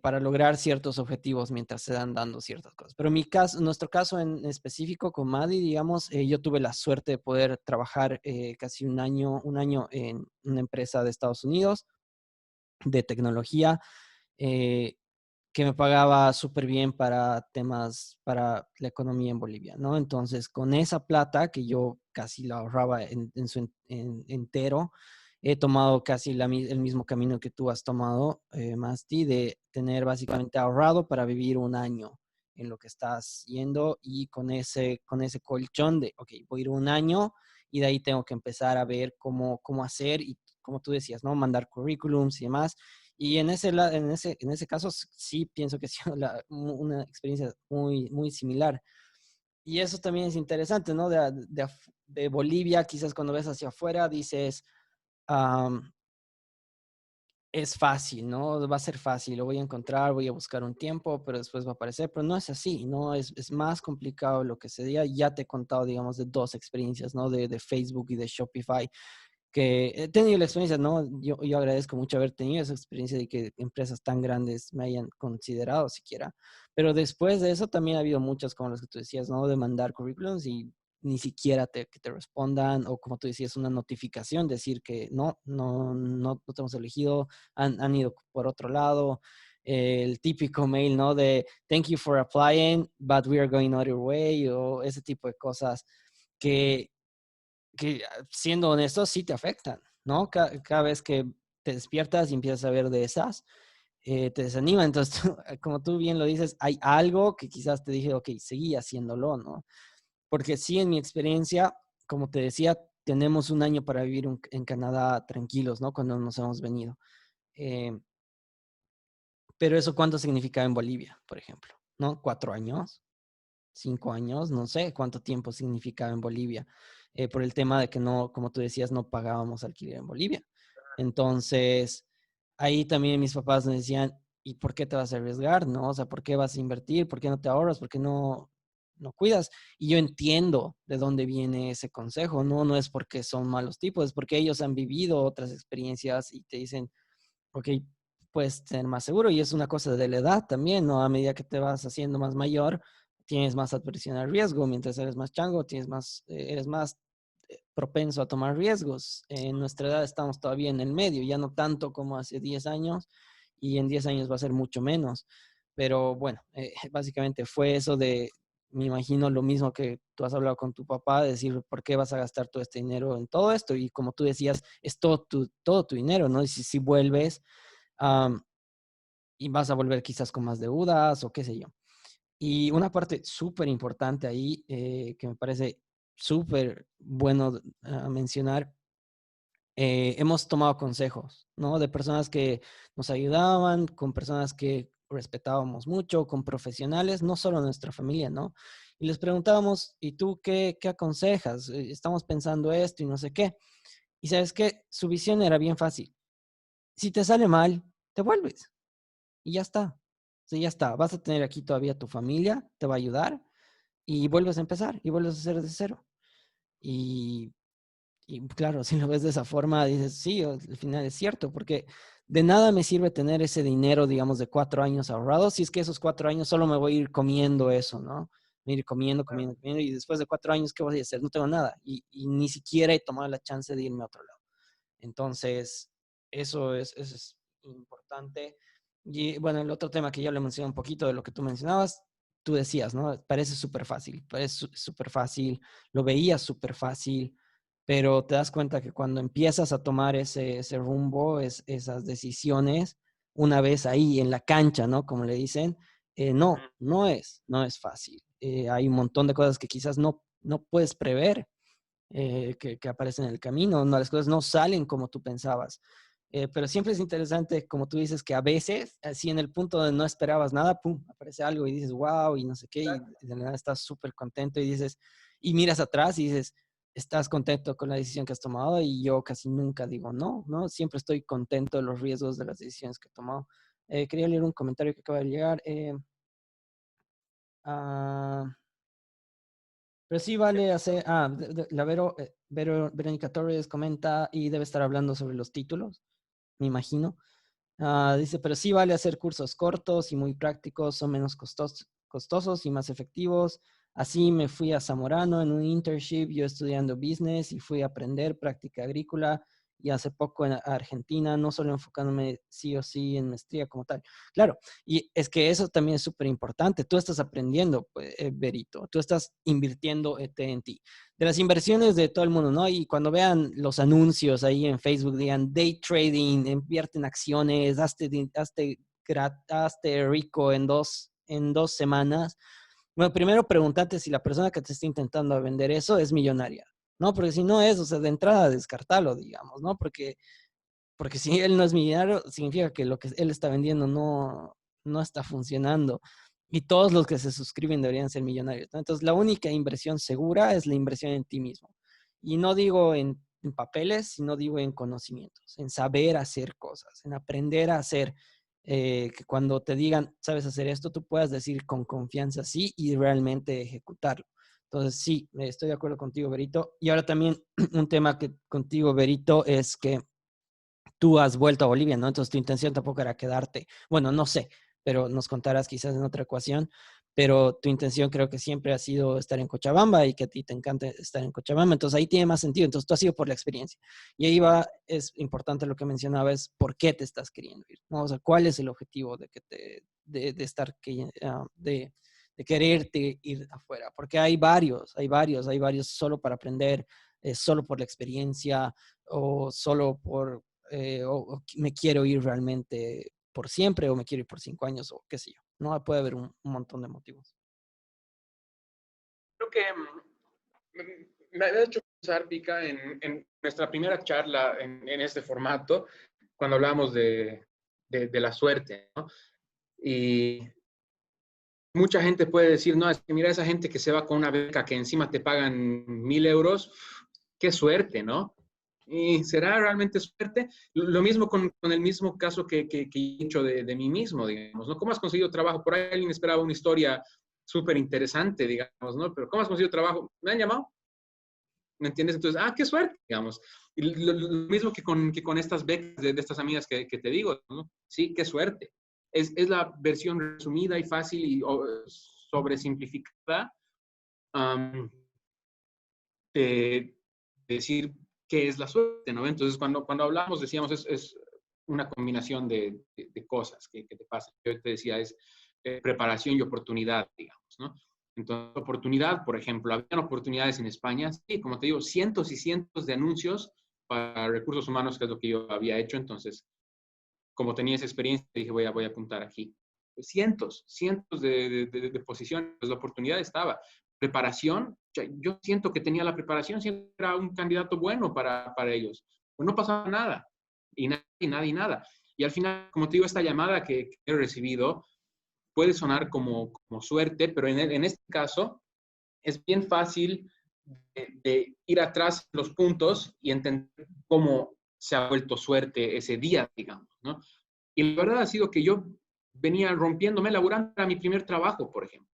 para lograr ciertos objetivos mientras se dan dando ciertas cosas. Pero en mi caso, en nuestro caso en específico con Maddie, digamos, yo tuve la suerte de poder trabajar casi un año en una empresa de Estados Unidos de tecnología eh, que me pagaba súper bien para temas, para la economía en Bolivia, ¿no? Entonces, con esa plata que yo casi la ahorraba en su entero, he tomado casi el mismo camino que tú has tomado, Masti, de tener básicamente ahorrado para vivir un año en lo que estás yendo y con ese colchón de, ok, voy a ir un año y de ahí tengo que empezar a ver cómo hacer y como tú decías, ¿no? Mandar currículums y demás. Y en ese caso sí pienso que ha sido una experiencia muy, muy similar. Y eso también es interesante, ¿no? De Bolivia, quizás cuando ves hacia afuera dices, um, es fácil, ¿no? Va a ser fácil, lo voy a encontrar, voy a buscar un tiempo, pero después va a aparecer, pero no es así, ¿no? Es más complicado lo que sería. Ya te he contado, digamos, de dos experiencias, ¿no? De Facebook y de Shopify que he tenido la experiencia, ¿no? Yo agradezco mucho haber tenido esa experiencia de que empresas tan grandes me hayan considerado siquiera. Pero después de eso también ha habido muchas, como las que tú decías, ¿no? De mandar currículums y ni siquiera que te respondan, o como tú decías, una notificación, decir que no te hemos elegido, han ido por otro lado. El típico mail, ¿no? De thank you for applying, but we are going other way, o ese tipo de cosas que, siendo honestos, sí te afectan, ¿no? Cada vez que te despiertas y empiezas a ver de esas, te desanima. Entonces, como tú bien lo dices, hay algo que quizás te dije, ok, seguí haciéndolo, ¿no? Porque sí, en mi experiencia, como te decía, tenemos un año para vivir en Canadá tranquilos, ¿no? Cuando nos hemos venido. Eh, pero eso, ¿cuánto significaba en Bolivia, por ejemplo? ¿No? 4 años, 5 años, no sé cuánto tiempo significaba en Bolivia, por el tema de que no, como tú decías, no pagábamos alquiler en Bolivia. Entonces, ahí también mis papás me decían, ¿y por qué te vas a arriesgar? ¿No? O sea, ¿por qué vas a invertir? ¿Por qué no te ahorras? ¿Por qué no cuidas? Y yo entiendo de dónde viene ese consejo, ¿no? No es porque son malos tipos, es porque ellos han vivido otras experiencias y te dicen, ok, puedes tener más seguro. Y es una cosa de la edad también, ¿no? A medida que te vas haciendo más mayor, tienes más adversión al riesgo. Mientras eres más chango, eres más propenso a tomar riesgos. En nuestra edad estamos todavía en el medio, ya no tanto como hace 10 años, y en 10 años va a ser mucho menos. Pero bueno, básicamente fue eso de, me imagino lo mismo que tú has hablado con tu papá, de decir, ¿por qué vas a gastar todo este dinero en todo esto? Y como tú decías, es todo tu dinero, ¿no? Y si vuelves, um, y vas a volver quizás con más deudas o qué sé yo. Y una parte súper importante ahí, que me parece súper bueno mencionar, hemos tomado consejos, ¿no? De personas que nos ayudaban, con personas que respetábamos mucho, con profesionales, no solo nuestra familia, ¿no? Y les preguntábamos, ¿y tú qué aconsejas? Estamos pensando esto y no sé qué. Y sabes qué, su visión era bien fácil. Si te sale mal, te vuelves y ya está. Sí, ya está. Vas a tener aquí todavía tu familia, te va a ayudar y vuelves a empezar y vuelves a hacer de cero. Y claro, si lo ves de esa forma, dices, sí, al final es cierto, porque de nada me sirve tener ese dinero, digamos, de 4 años ahorrados, si es que esos 4 años solo me voy a ir comiendo eso, ¿no? Me voy a ir comiendo, y después de 4 años, ¿qué voy a hacer? No tengo nada, y ni siquiera he tomado la chance de irme a otro lado. Entonces, eso es importante. Y bueno, el otro tema que ya le mencioné un poquito de lo que tú mencionabas, tú decías, ¿no? Parece súper fácil, lo veías súper fácil, pero te das cuenta que cuando empiezas a tomar ese rumbo, esas decisiones, una vez ahí en la cancha, ¿no? Como le dicen, no es fácil. Hay un montón de cosas que quizás no puedes prever, que aparecen en el camino, no, las cosas no salen como tú pensabas. Pero siempre es interesante, como tú dices, que a veces, así en el punto donde no esperabas nada, pum, aparece algo y dices, wow, y no sé qué, y de la nada estás súper contento y dices, y miras atrás y dices, estás contento con la decisión que has tomado, y yo casi nunca digo no, siempre estoy contento de los riesgos de las decisiones que he tomado. Quería leer un comentario que acaba de llegar. Ah, pero sí vale hacer, la Verónica Torres comenta y debe estar hablando sobre los títulos, me imagino. Dice, pero sí vale hacer cursos cortos y muy prácticos, son menos costosos y más efectivos. Así me fui a Zamorano en un internship, yo estudiando business, y fui a aprender práctica agrícola, y hace poco en Argentina, no solo enfocándome sí o sí en maestría como tal. Claro, y es que eso también es súper importante. Tú estás aprendiendo, pues, Berito, tú estás invirtiendo en ti. De las inversiones de todo el mundo, ¿no? Y cuando vean los anuncios ahí en Facebook, digan day trading, invierte en acciones, hazte rico en dos semanas. Bueno, primero pregúntate si la persona que te está intentando vender eso es millonaria, ¿no? Porque si no es, o sea, de entrada descartalo, digamos, ¿no? Porque si él no es millonario, significa que lo que él está vendiendo no está funcionando. Y todos los que se suscriben deberían ser millonarios, ¿no? Entonces, la única inversión segura es la inversión en ti mismo. Y no digo en papeles, sino digo en conocimientos, en saber hacer cosas, en aprender a hacer, que cuando te digan, sabes hacer esto, tú puedas decir con confianza sí y realmente ejecutarlo. Entonces, sí, estoy de acuerdo contigo, Berito. Y ahora también un tema que contigo, Berito, es que tú has vuelto a Bolivia, ¿no? Entonces tu intención tampoco era quedarte. Bueno, no sé, pero nos contarás quizás en otra ecuación. pero tu intención creo que siempre ha sido estar en Cochabamba y que a ti te encanta estar en Cochabamba, entonces ahí tiene más sentido, entonces tú has ido por la experiencia. Y ahí va, es importante lo que mencionaba, es por qué te estás queriendo ir, ¿no? O sea, cuál es el objetivo de que de estar, de quererte ir afuera, porque hay varios solo para aprender, solo por la experiencia o solo por, o me quiero ir realmente por siempre o me quiero ir por 5 años o qué sé yo. No puede haber un montón de motivos. Creo que me ha hecho pensar, Pica, en nuestra primera charla en este formato, cuando hablamos de la suerte, ¿no? Y mucha gente puede decir, no, es que mira esa gente que se va con una beca que encima te pagan 1.000 euros, qué suerte, ¿no? ¿Y será realmente suerte? Lo mismo con el mismo caso que he dicho de mí mismo, digamos, ¿no? ¿Cómo has conseguido trabajo? Por ahí alguien esperaba una historia súper interesante, digamos, ¿no? Pero ¿cómo has conseguido trabajo? ¿Me han llamado? ¿Me entiendes? Entonces, qué suerte, digamos. Y lo mismo que con estas becas de estas amigas que te digo, ¿no? Sí, qué suerte. Es la versión resumida y fácil y sobresimplificada um, de decir qué es la suerte, ¿no? Entonces, cuando hablamos, decíamos, es una combinación de cosas que te pasan. Yo te decía, es preparación y oportunidad, digamos, ¿no? Entonces, oportunidad, por ejemplo, habían oportunidades en España, sí, como te digo, cientos y cientos de anuncios para recursos humanos, que es lo que yo había hecho. Entonces, como tenía esa experiencia, dije, voy a apuntar aquí. Cientos de posiciones, la oportunidad estaba. Preparación, yo siento que tenía la preparación, siempre era un candidato bueno para ellos. Pues no pasaba nada, y nada, y nada, y nada. Y al final, como te digo, esta llamada que he recibido puede sonar como suerte, pero en este caso es bien fácil de ir atrás los puntos y entender cómo se ha vuelto suerte ese día, digamos, ¿no? Y la verdad ha sido que yo venía rompiéndome, laburando para mi primer trabajo, por ejemplo,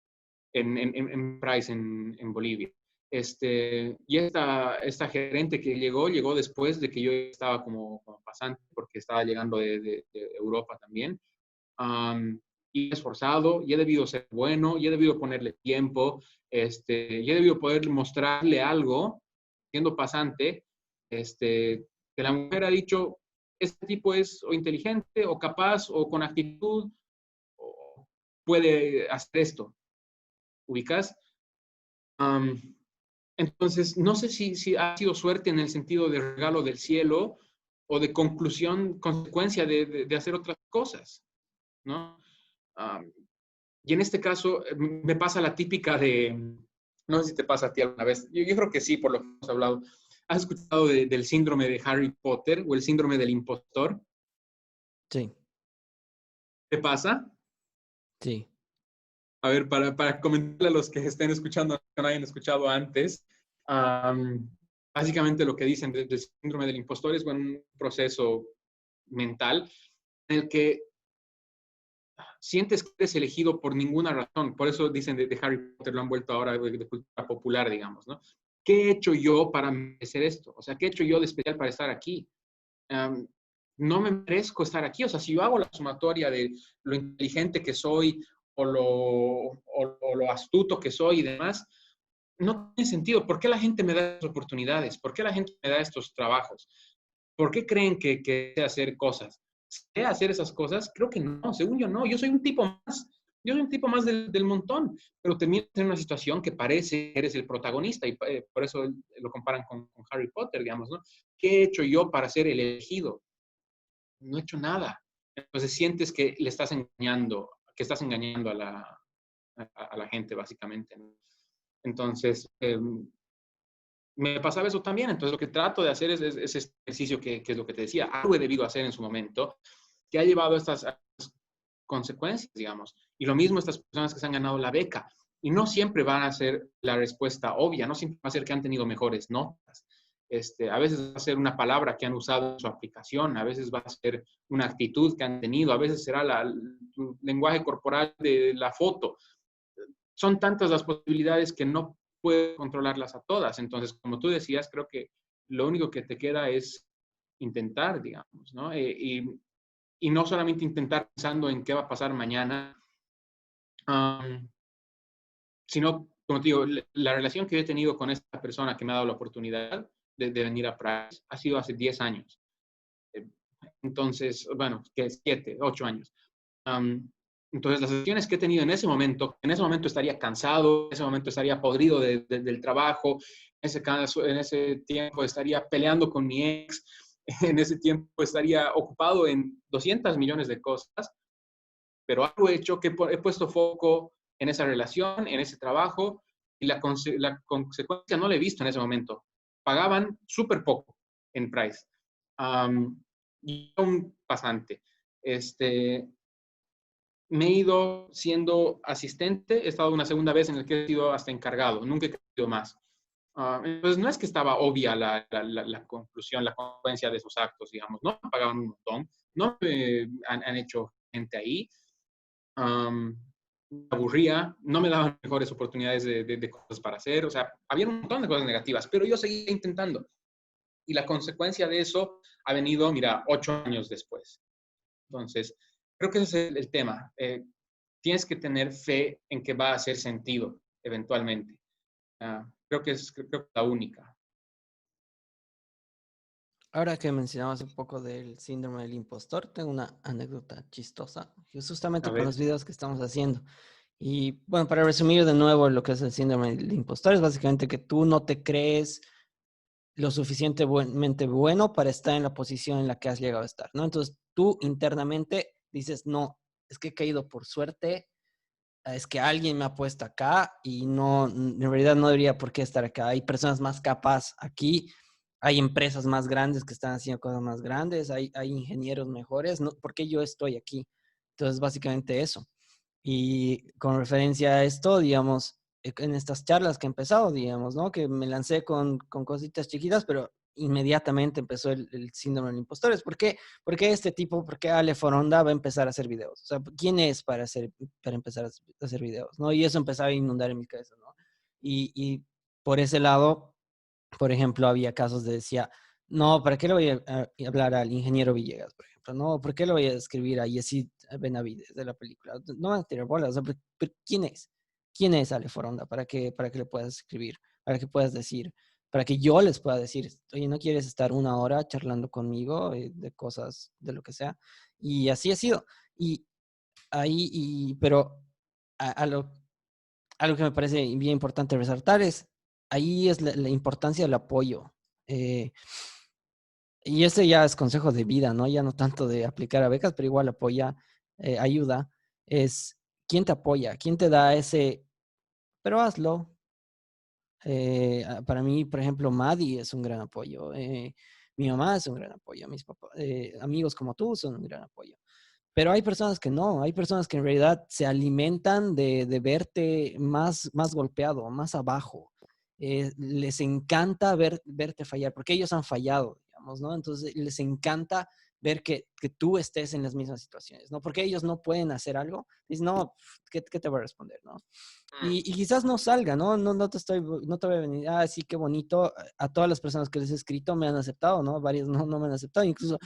en Price, en Bolivia. Y esta gerente que llegó después de que yo estaba como pasante, porque estaba llegando de Europa también. Y esforzado, y he debido ser bueno, y he debido ponerle tiempo, y he debido poder mostrarle algo, siendo pasante, que la mujer ha dicho, este tipo es o inteligente, o capaz, o con actitud, o puede hacer esto. ¿Ubicas? Um, entonces, no sé si ha sido suerte en el sentido de regalo del cielo o de conclusión, consecuencia de hacer otras cosas, ¿no? Um, y en este caso me pasa la típica no sé si te pasa a ti alguna vez, yo creo que sí, por lo que hemos hablado. ¿Has escuchado del síndrome de Harry Potter o el síndrome del impostor? Sí, ¿Te pasa? sí. A ver, para comentarle a los que estén escuchando, que no hayan escuchado antes, um, básicamente lo que dicen del síndrome del impostor es un proceso mental en el que sientes que eres elegido por ninguna razón. Por eso dicen de Harry Potter, lo han vuelto ahora de cultura popular, digamos, ¿no? ¿Qué he hecho yo para merecer esto? O sea, ¿qué he hecho yo de especial para estar aquí? Um, no me merezco estar aquí. O sea, si yo hago la sumatoria de lo inteligente que soy o lo astuto que soy y demás, no tiene sentido. ¿Por qué la gente me da estas oportunidades? ¿Por qué la gente me da estos trabajos? ¿Por qué creen que sé hacer cosas? ¿Sé hacer esas cosas? Creo que no, según yo no. Yo soy un tipo más. Yo soy un tipo más del montón, pero terminas en una situación que parece que eres el protagonista y por eso lo comparan con Harry Potter, digamos, ¿no? ¿Qué he hecho yo para ser el elegido? No he hecho nada. Entonces sientes que le estás engañando, que estás engañando a la gente, básicamente, ¿no? Entonces, me pasaba eso también. Entonces, lo que trato de hacer es este ejercicio que es lo que te decía. Algo he debido hacer en su momento que ha llevado a estas consecuencias, digamos. Y lo mismo estas personas que se han ganado la beca. Y no siempre van a ser la respuesta obvia, no siempre va a ser que han tenido mejores notas. A veces va a ser una palabra que han usado en su aplicación, a veces va a ser una actitud que han tenido, a veces será el lenguaje corporal de la foto. Son tantas las posibilidades que no puedes controlarlas a todas. Entonces, como tú decías, creo que lo único que te queda es intentar, digamos, ¿no? Y no solamente intentar pensando en qué va a pasar mañana, sino, como te digo, la relación que yo he tenido con esta persona que me ha dado la oportunidad de venir a Price ha sido hace 10 años. Entonces, bueno, que 7, 8 años. Um, entonces, las decisiones que he tenido en ese momento estaría cansado, en ese momento estaría podrido del trabajo, en ese tiempo estaría peleando con mi ex, en ese tiempo estaría ocupado en 200 millones de cosas, pero algo he hecho que he puesto foco en esa relación, en ese trabajo, y la consecuencia no la he visto en ese momento. Pagaban súper poco en Price. Y un pasante. Me he ido siendo asistente, he estado una segunda vez en el que he sido hasta encargado, nunca he crecido más. Entonces, no es que estaba obvia la conclusión, la consecuencia de esos actos, digamos, no me pagaban un montón, no me han hecho gente ahí, me aburría, no me daban mejores oportunidades de cosas para hacer, o sea, había un montón de cosas negativas, pero yo seguía intentando. Y la consecuencia de eso ha venido, mira, 8 años después. Entonces, creo que ese es el tema. Tienes que tener fe en que va a hacer sentido eventualmente. Creo que es la única. Ahora que mencionabas un poco del síndrome del impostor, tengo una anécdota chistosa, que es justamente A con ver. los videos que estamos haciendo. Y bueno, para resumir de nuevo lo que es el síndrome del impostor, es básicamente que tú no te crees lo suficientemente bueno para estar en la posición en la que has llegado a estar, ¿no? Entonces tú internamente dices, no, es que he caído por suerte, es que alguien me ha puesto acá y no, en realidad no debería por qué estar acá. Hay personas más capaces aquí, hay empresas más grandes que están haciendo cosas más grandes, hay ingenieros mejores, ¿no? ¿Por qué yo estoy aquí? Entonces, básicamente eso. Y con referencia a esto, digamos, en estas charlas que he empezado, digamos, ¿no? Que me lancé con cositas chiquitas, pero inmediatamente empezó el síndrome del impostor. ¿Por qué este tipo, por qué Ale Foronda va a empezar a hacer videos? O sea, ¿quién es para empezar a hacer videos? ¿No? Y eso empezaba a inundar en mi cabeza, ¿no? Y por ese lado, por ejemplo, había casos de decía, no, ¿para qué le voy a hablar al ingeniero Villegas, por ejemplo? No, ¿por qué le voy a escribir a Yesid Benavides de la película? No van a tirar bolas. O sea, pero ¿quién es? ¿Quién es Ale Foronda? Para que le puedas escribir? Para que puedas decir, para que yo les pueda decir, oye, ¿no quieres estar una hora charlando conmigo de cosas, de lo que sea? Y así ha sido. Y ahí, pero a, a lo, algo que me parece bien importante resaltar es, ahí es la importancia del apoyo. Eh, y ese ya es consejo de vida, ¿no? Ya no tanto de aplicar a becas, pero igual apoya, ayuda. Es quién te apoya, quién te da ese, pero hazlo. Para mí, por ejemplo, Maddie es un gran apoyo. Mi mamá es un gran apoyo. Mis papás, amigos como tú son un gran apoyo. Pero hay personas que no, hay personas que en realidad se alimentan de verte más golpeado, más abajo. Les encanta verte fallar, porque ellos han fallado, digamos, ¿no? Entonces les encanta ver que tú estés en las mismas situaciones, ¿no? Porque ellos no pueden hacer algo. Dicen, no, ¿qué te voy a responder, no? Y quizás no salga, ¿no? No te voy a venir, ah, sí, qué bonito. A todas las personas que les he escrito me han aceptado, ¿no? Varios no me han aceptado, incluso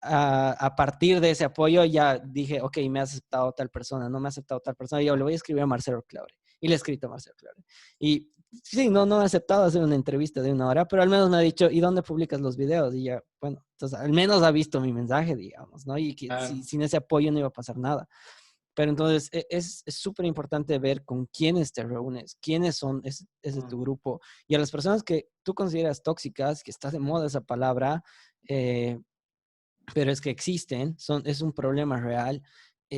a partir de ese apoyo ya dije, ok, me ha aceptado tal persona, no me ha aceptado tal persona, yo le voy a escribir a Marcelo Claure. Y le he escrito a Marcelo Claure. Y sí, no ha aceptado hacer una entrevista de una hora, pero al menos me ha dicho, ¿y dónde publicas los videos? Y ya, bueno, entonces al menos ha visto mi mensaje, digamos, ¿no? Y que sin ese apoyo no iba a pasar nada. Pero entonces es súper importante ver con quiénes te reúnes, quiénes son ese tu grupo. Y a las personas que tú consideras tóxicas, que está de moda esa palabra, pero es que existen, es un problema real.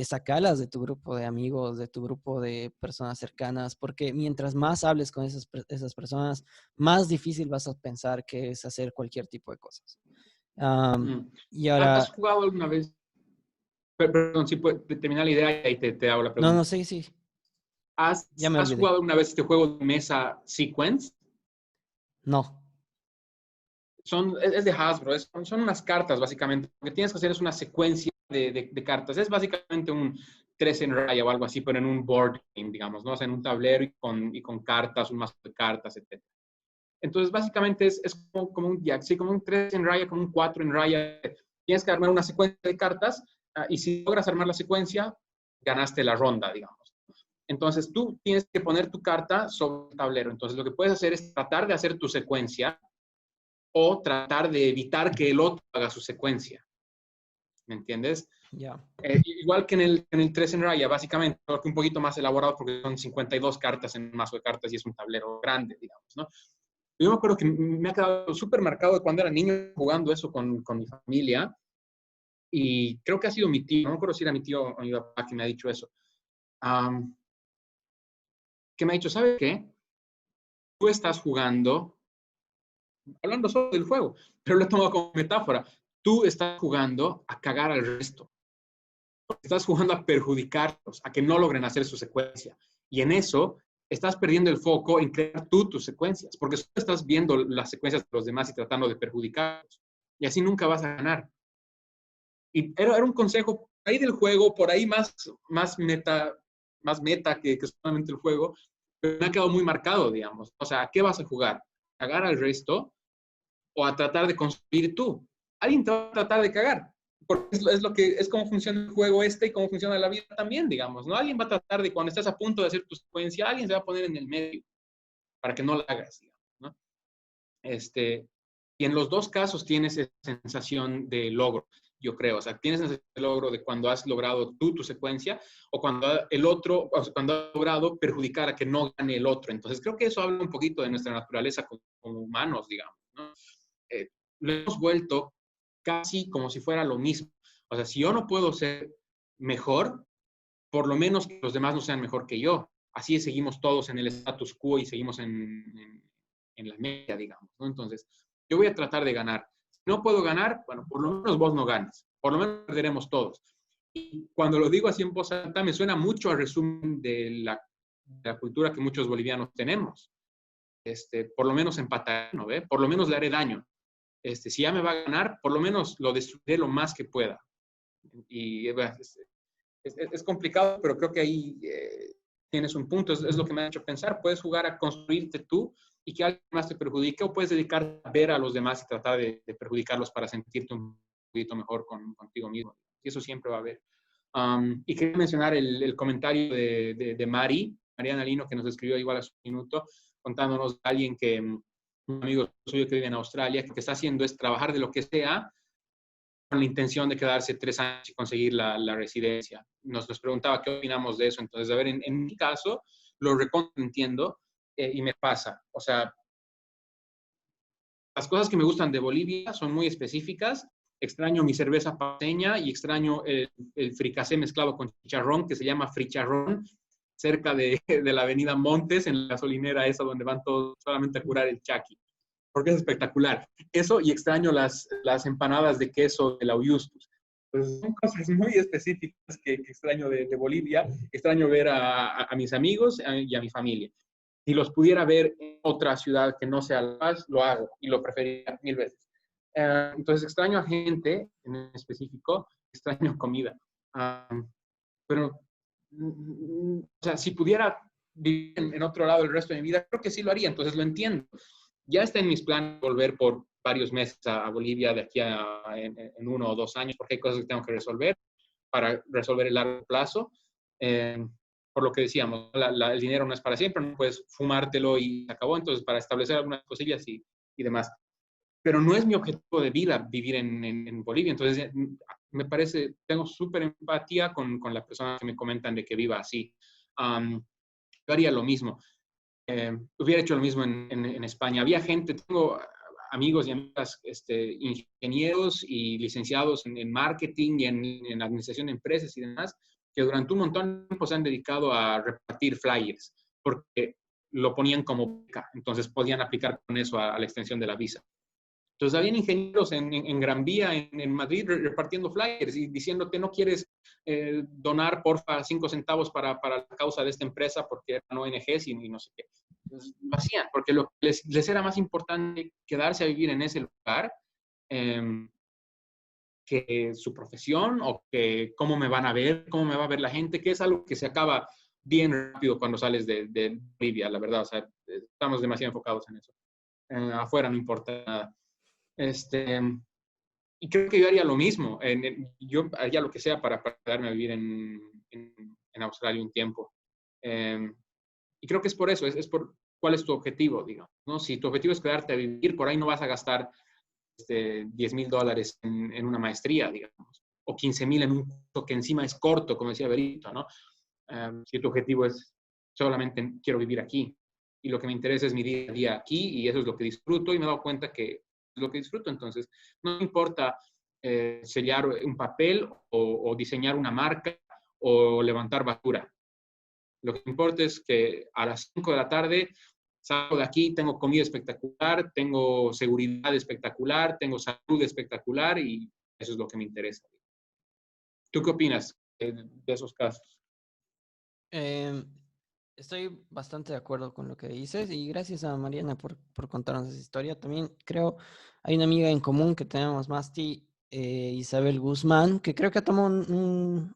Sacarlas de tu grupo de amigos, de tu grupo de personas cercanas, porque mientras más hables con esas personas, más difícil vas a pensar que es hacer cualquier tipo de cosas. Y ¿Has ahora, jugado alguna vez? Perdón, si puedes terminar la idea y ahí te hago la no, pregunta. sí, ya me ¿Has olvidé. jugado alguna vez este juego de mesa Sequence? No. Es de Hasbro, son unas cartas básicamente. Lo que tienes que hacer es una secuencia de cartas. Es básicamente un 3 en raya o algo así, pero en un board game, digamos, ¿no? O sea, en un tablero y con cartas, un mazo de cartas, etc. Entonces, básicamente es como un jack, sí, como un 3 en raya, como un 4 en raya. Tienes que armar una secuencia de cartas y si logras armar la secuencia, ganaste la ronda, digamos. Entonces tú tienes que poner tu carta sobre el tablero. Entonces lo que puedes hacer es tratar de hacer tu secuencia o tratar de evitar que el otro haga su secuencia. ¿Me entiendes? Ya. Igual que en el 3 en raya, básicamente, porque un poquito más elaborado porque son 52 cartas en un mazo de cartas y es un tablero grande, digamos, ¿no? Yo me acuerdo que me ha quedado súper marcado de cuando era niño jugando eso con mi familia y creo que ha sido mi tío, no me acuerdo si era mi tío o mi papá que me ha dicho eso, um, que me ha dicho, ¿sabes qué? Tú estás jugando, hablando solo del juego, pero lo he tomado como metáfora, tú estás jugando a cagar al resto. Estás jugando a perjudicarlos, a que no logren hacer su secuencia. Y en eso estás perdiendo el foco en crear tú tus secuencias, porque solo estás viendo las secuencias de los demás y tratando de perjudicarlos. Y así nunca vas a ganar. Y era un consejo ahí del juego, por ahí más meta que solamente el juego, pero me ha quedado muy marcado, digamos. O sea, ¿a qué vas a jugar? ¿A cagar al resto o a tratar de construir tú? Alguien te va a tratar de cagar, porque es como funciona el juego y cómo funciona la vida también, digamos, ¿no? Alguien va a tratar de, cuando estás a punto de hacer tu secuencia, alguien se va a poner en el medio para que no la hagas, digamos, ¿no? Y en los dos casos tienes esa sensación de logro, yo creo. O sea, tienes ese logro de cuando has logrado tú tu secuencia o cuando el otro, o sea, cuando has logrado perjudicar a que no gane el otro. Entonces, creo que eso habla un poquito de nuestra naturaleza como humanos, digamos, ¿no? Lo hemos vuelto casi como si fuera lo mismo. O sea, si yo no puedo ser mejor, por lo menos que los demás no sean mejor que yo. Así seguimos todos en el status quo y seguimos en la media, digamos, ¿no? Entonces, yo voy a tratar de ganar. Si no puedo ganar, bueno, por lo menos vos no ganes. Por lo menos perderemos todos. Y cuando lo digo así en voz alta, me suena mucho al resumen de la cultura que muchos bolivianos tenemos. Por lo menos empatar, ¿no ve? Por lo menos le haré daño. Si ya me va a ganar, por lo menos lo destruiré lo más que pueda. Y es complicado, pero creo que ahí tienes un punto, es lo que me ha hecho pensar. Puedes jugar a construirte tú y que alguien más te perjudique, o puedes dedicarte a ver a los demás y tratar de perjudicarlos para sentirte un poquito mejor contigo mismo. Y eso siempre va a haber. Y quería mencionar el comentario de Mariana Lino, que nos escribió igual hace un minuto, contándonos de alguien un amigo suyo que vive en Australia, que está haciendo es trabajar de lo que sea con la intención de quedarse 3 años y conseguir la residencia. Nos preguntaba qué opinamos de eso. Entonces, a ver, en mi caso, lo entiendo y me pasa. O sea, las cosas que me gustan de Bolivia son muy específicas. Extraño mi cerveza paseña y extraño el fricasé mezclado con chicharrón, que se llama fricharrón, cerca de la avenida Montes, en la gasolinera esa donde van todos solamente a curar el chaki, porque es espectacular. Eso, y extraño las empanadas de queso de la Uyustus. Pues son cosas muy específicas que extraño de Bolivia. Extraño ver a mis amigos y a mi familia. Si los pudiera ver en otra ciudad que no sea La Paz, lo hago y lo preferiría 1000 veces. Entonces extraño a gente en específico, extraño comida. Pero, o sea, si pudiera vivir en otro lado el resto de mi vida, creo que sí lo haría, entonces lo entiendo. Ya está en mis planes volver por varios meses a Bolivia de aquí en 1 o 2 años, porque hay cosas que tengo que resolver para resolver el largo plazo. Eh, por lo que decíamos, el dinero no es para siempre, no puedes fumártelo y se acabó, entonces para establecer algunas cosillas y demás. Pero no es mi objetivo de vida vivir en Bolivia, entonces me parece, tengo súper empatía con las personas que me comentan de que viva así. Yo haría lo mismo. Hubiera hecho lo mismo en España. Había gente, tengo amigos y amigas ingenieros y licenciados en marketing y en administración de empresas y demás, que durante un montón de tiempo se han dedicado a repartir flyers, porque lo ponían como beca, entonces podían aplicar con eso a la extensión de la visa. Entonces, habían ingenieros en Gran Vía, en Madrid, repartiendo flyers y diciéndote, no quieres donar, porfa, 5 centavos para la causa de esta empresa porque eran ONGs y no sé qué. Entonces, lo hacían, porque les era más importante quedarse a vivir en ese lugar que su profesión o que cómo me van a ver, cómo me va a ver la gente, que es algo que se acaba bien rápido cuando sales de Bolivia, la verdad. O sea, estamos demasiado enfocados en eso. Afuera no importa nada. Y creo que yo haría lo mismo. Yo haría lo que sea para quedarme a vivir en Australia un tiempo. Y creo que es por eso, es por cuál es tu objetivo, digamos, ¿no? Si tu objetivo es quedarte a vivir, por ahí no vas a gastar $10,000 en una maestría, digamos, o 15,000 en un curso que encima es corto, como decía Berito, ¿no? Si tu objetivo es solamente quiero vivir aquí y lo que me interesa es mi día a día aquí y eso es lo que disfruto y me he dado cuenta que es lo que disfruto, entonces no importa sellar un papel o diseñar una marca o levantar basura. Lo que importa es que a las 5 de la tarde salgo de aquí, tengo comida espectacular, tengo seguridad espectacular, tengo salud espectacular y eso es lo que me interesa. ¿Tú qué opinas de esos casos? Em, Estoy bastante de acuerdo con lo que dices y gracias a Mariana por contarnos esa historia. También creo hay una amiga en común que tenemos, Masti, Isabel Guzmán, que creo que ha tomado un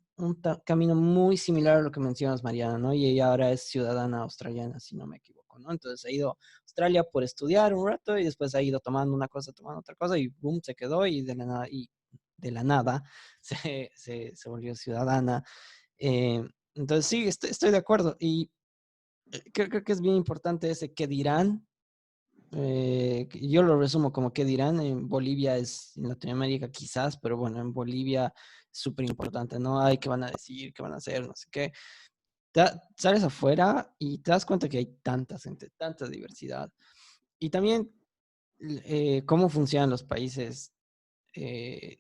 camino muy similar a lo que mencionas, Mariana, ¿no? Y ella ahora es ciudadana australiana, si no me equivoco, ¿no? Entonces ha ido a Australia por estudiar un rato y después ha ido tomando una cosa, tomando otra cosa y boom, se quedó y de la nada se volvió ciudadana. Entonces sí, estoy de acuerdo. Y creo que es bien importante ese qué dirán. Que yo lo resumo como qué dirán. En Bolivia en Latinoamérica quizás, pero bueno, en Bolivia es súper importante, ¿no? Hay qué van a decir, qué van a hacer, no sé qué. Sales afuera y te das cuenta que hay tanta gente, tanta diversidad. Y también cómo funcionan los países eh,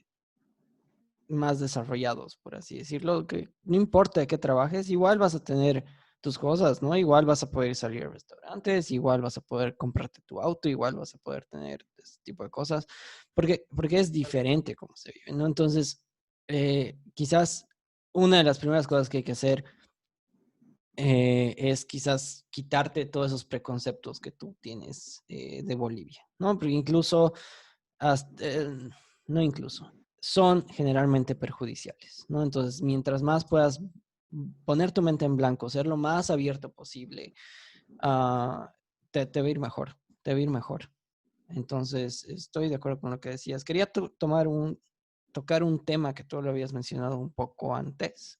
más desarrollados, por así decirlo, que no importa de qué trabajes, igual vas a tener tus cosas, ¿no? Igual vas a poder salir a restaurantes, igual vas a poder comprarte tu auto, igual vas a poder tener ese tipo de cosas, porque es diferente cómo se vive, ¿no? Entonces, quizás una de las primeras cosas que hay que hacer es quizás quitarte todos esos preconceptos que tú tienes de Bolivia, ¿no? Porque incluso hasta, no incluso, son generalmente perjudiciales, ¿no? Entonces, mientras más puedas poner tu mente en blanco, ser lo más abierto posible, te va a ir mejor, te va a ir mejor. Entonces, estoy de acuerdo con lo que decías. Quería tocar un tema que tú lo habías mencionado un poco antes.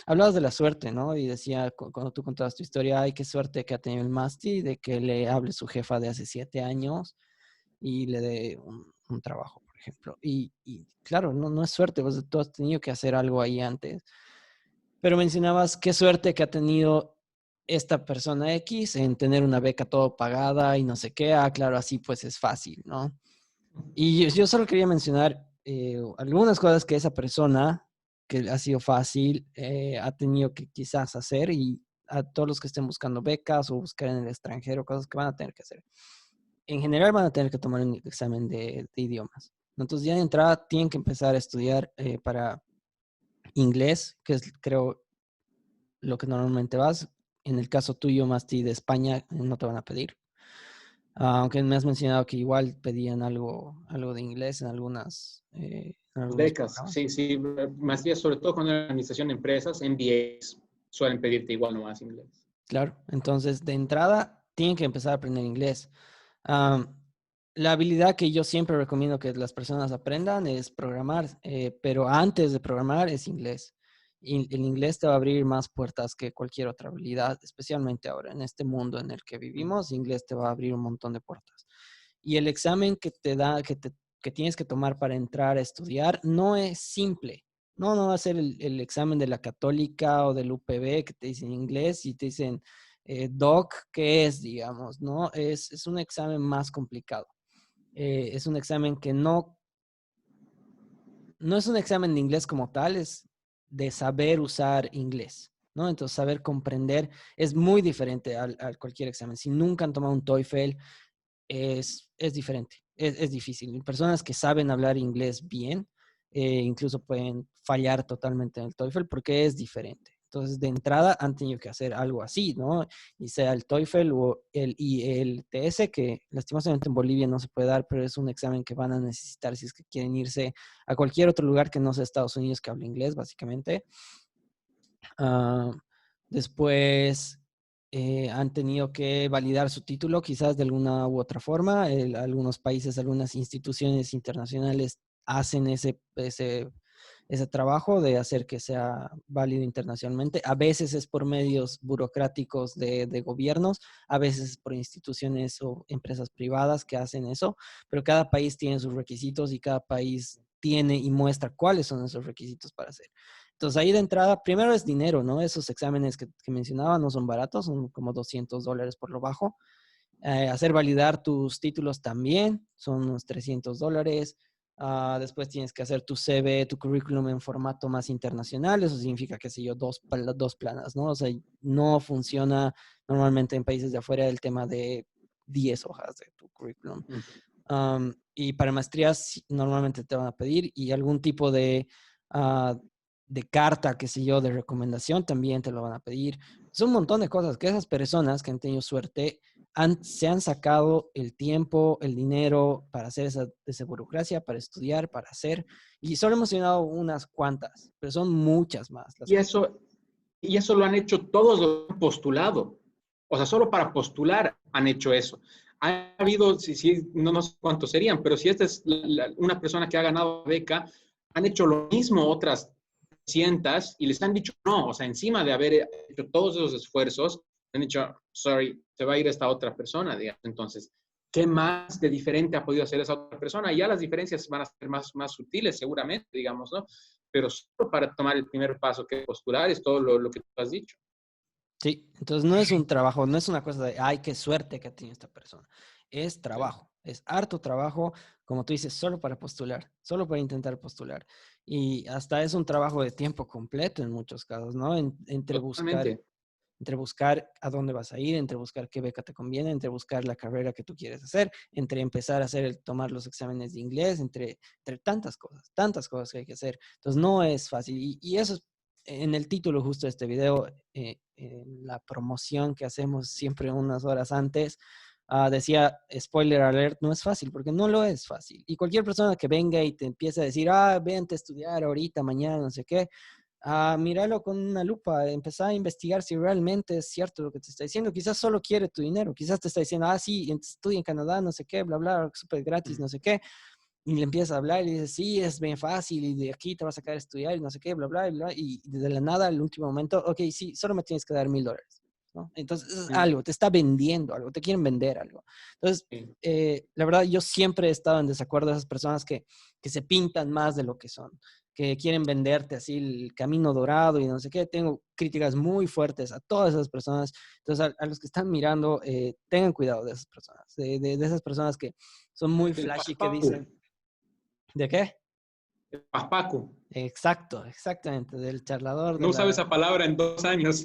Hablabas de la suerte, ¿no? Y decía, cuando tú contabas tu historia, ay, qué suerte que ha tenido el Masti de que le hable su jefa de hace 7 años y le dé un trabajo, por ejemplo. Y claro, no es suerte, pues tú has tenido que hacer algo ahí antes. Pero mencionabas qué suerte que ha tenido esta persona X en tener una beca todo pagada y no sé qué. Ah, claro, así pues es fácil, ¿no? Y yo solo quería mencionar algunas cosas que esa persona, que ha sido fácil, ha tenido que quizás hacer y a todos los que estén buscando becas o buscar en el extranjero, cosas que van a tener que hacer en general van a tener que tomar un examen de idiomas. Entonces ya de entrada tienen que empezar a estudiar para inglés, que es creo lo que normalmente vas. En el caso tuyo, Masti, de España, no te van a pedir. Aunque me has mencionado que igual pedían algo de inglés en algunos Becas, programas. sí, sí, maestrías sobre todo con la administración de empresas, MBAs, suelen pedirte igual nomás inglés. Claro, entonces de entrada tienen que empezar a aprender inglés. Am, la habilidad que yo siempre recomiendo que las personas aprendan es programar, pero antes de programar es inglés. Y el inglés te va a abrir más puertas que cualquier otra habilidad, especialmente ahora en este mundo en el que vivimos, inglés te va a abrir un montón de puertas. Y el examen que te da, que tienes que tomar para entrar a estudiar no es simple. No va a ser el examen de la Católica o del UPB que te dicen inglés y te dicen doc, ¿qué es, digamos? ¿No? Es un examen más complicado. Es un examen que no es un examen de inglés como tal, es de saber usar inglés, ¿no? Entonces, saber comprender es muy diferente al cualquier examen. Si nunca han tomado un TOEFL, es diferente, es difícil. Personas que saben hablar inglés bien, incluso pueden fallar totalmente en el TOEFL porque es diferente. Entonces, de entrada han tenido que hacer algo así, ¿no? Y sea el TOEFL o el IELTS, que lastimosamente en Bolivia no se puede dar, pero es un examen que van a necesitar si es que quieren irse a cualquier otro lugar que no sea Estados Unidos que hable inglés, básicamente. Ah, después han tenido que validar su título, quizás de alguna u otra forma. Algunos países, algunas instituciones internacionales hacen ese trabajo de hacer que sea válido internacionalmente. A veces es por medios burocráticos de gobiernos, a veces es por instituciones o empresas privadas que hacen eso, pero cada país tiene sus requisitos y cada país tiene y muestra cuáles son esos requisitos para hacer. Entonces ahí de entrada, primero es dinero, ¿no? Esos exámenes que mencionaba no son baratos, son como $200 por lo bajo. Hacer validar tus títulos también, son unos $300. Después tienes que hacer tu CV, tu currículum en formato más internacional. Eso significa, qué sé yo, dos planas, ¿no? O sea, no funciona normalmente en países de afuera el tema de 10 hojas de tu currículum. Y para maestrías normalmente te van a pedir y algún tipo ah, de carta, qué sé yo, de recomendación también te lo van a pedir. Es un montón de cosas que esas personas que han tenido suerte se han sacado el tiempo, el dinero para hacer esa burocracia, para estudiar, para hacer. Y solo hemos mencionado unas cuantas, pero son muchas más. Y eso lo han hecho todos los que han postulado. O sea, solo para postular han hecho eso. Ha habido, no sé cuántos serían, pero si esta es una persona que ha ganado beca, han hecho lo mismo otras cientas y les han dicho no. O sea, encima de haber hecho todos esos esfuerzos, han dicho, sorry, se va a ir esta otra persona, digamos. Entonces, ¿qué más de diferente ha podido hacer esa otra persona? Y ya las diferencias van a ser más sutiles, seguramente, digamos, ¿no? Pero solo para tomar el primer paso que es postular es todo lo que tú has dicho. Sí, entonces no es un trabajo, no es una cosa de, ay, qué suerte que ha tenido esta persona. Es Sí. trabajo, es harto trabajo, como tú dices, solo para postular, solo para intentar postular. Y hasta es un trabajo de tiempo completo en muchos casos, ¿no? Totalmente. Entre buscar a dónde vas a ir, entre buscar qué beca te conviene, entre buscar la carrera que tú quieres hacer, entre empezar a tomar los exámenes de inglés, entre tantas cosas que hay que hacer. Entonces no es fácil. Y eso es en el título justo de este video, en la promoción que hacemos siempre unas horas antes, decía, spoiler alert, no es fácil, porque no lo es fácil. Y cualquier persona que venga y te empiece a decir, vente a estudiar ahorita, mañana, no sé qué, míralo con una lupa, empezar a investigar si realmente es cierto lo que te está diciendo. Quizás solo quiere tu dinero, quizás te está diciendo, sí, estudia en Canadá, no sé qué, bla, bla, súper gratis, no sé qué. Y le empiezas a hablar y dices, sí, es bien fácil y de aquí te vas a sacar a estudiar y no sé qué, bla, bla, bla. Y de la nada, al último momento, ok, sí, solo me tienes que dar $1,000, ¿no? Entonces, es algo, te está vendiendo algo, te quieren vender algo. Entonces, Sí. la verdad, yo siempre he estado en desacuerdo de esas personas que se pintan más de lo que son, que quieren venderte así el camino dorado y no sé qué. Tengo críticas muy fuertes a todas esas personas. Entonces, a los que están mirando, tengan cuidado de esas personas, de esas personas que son muy El flashy, que paspacu. dicen, ¿de qué? El paspacu. Exacto, exactamente, del charlador de No usaba la... esa palabra en 2 años.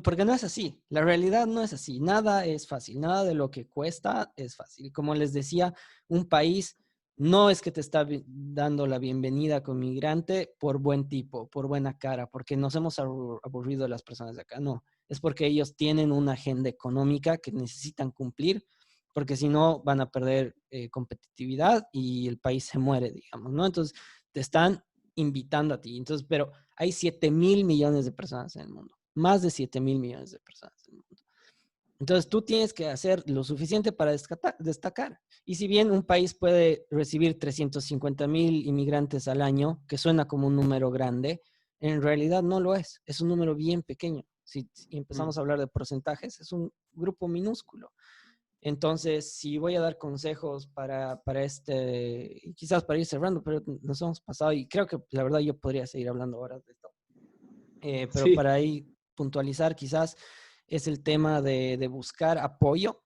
Porque no es así, la realidad no es así, nada es fácil, nada de lo que cuesta es fácil. Como les decía, un país no es que te está dando la bienvenida como migrante por buen tipo, por buena cara, porque nos hemos aburrido de las personas de acá, no, es porque ellos tienen una agenda económica que necesitan cumplir, porque si no van a perder competitividad y el país se muere, digamos, ¿no? Entonces, te están invitando a ti. Entonces, pero hay 7,000 millones de personas en el mundo, más de 7,000 millones de personas en el mundo. Entonces, tú tienes que hacer lo suficiente para destacar. Y si bien un país puede recibir 350,000 inmigrantes al año, que suena como un número grande, en realidad no lo es. Es un número bien pequeño. Si empezamos a hablar de porcentajes, es un grupo minúsculo. Entonces, si voy a dar consejos para y quizás para ir cerrando, pero nos hemos pasado y creo que la verdad yo podría seguir hablando horas de esto. Pero Sí, para ahí puntualizar, quizás es el tema de buscar apoyo.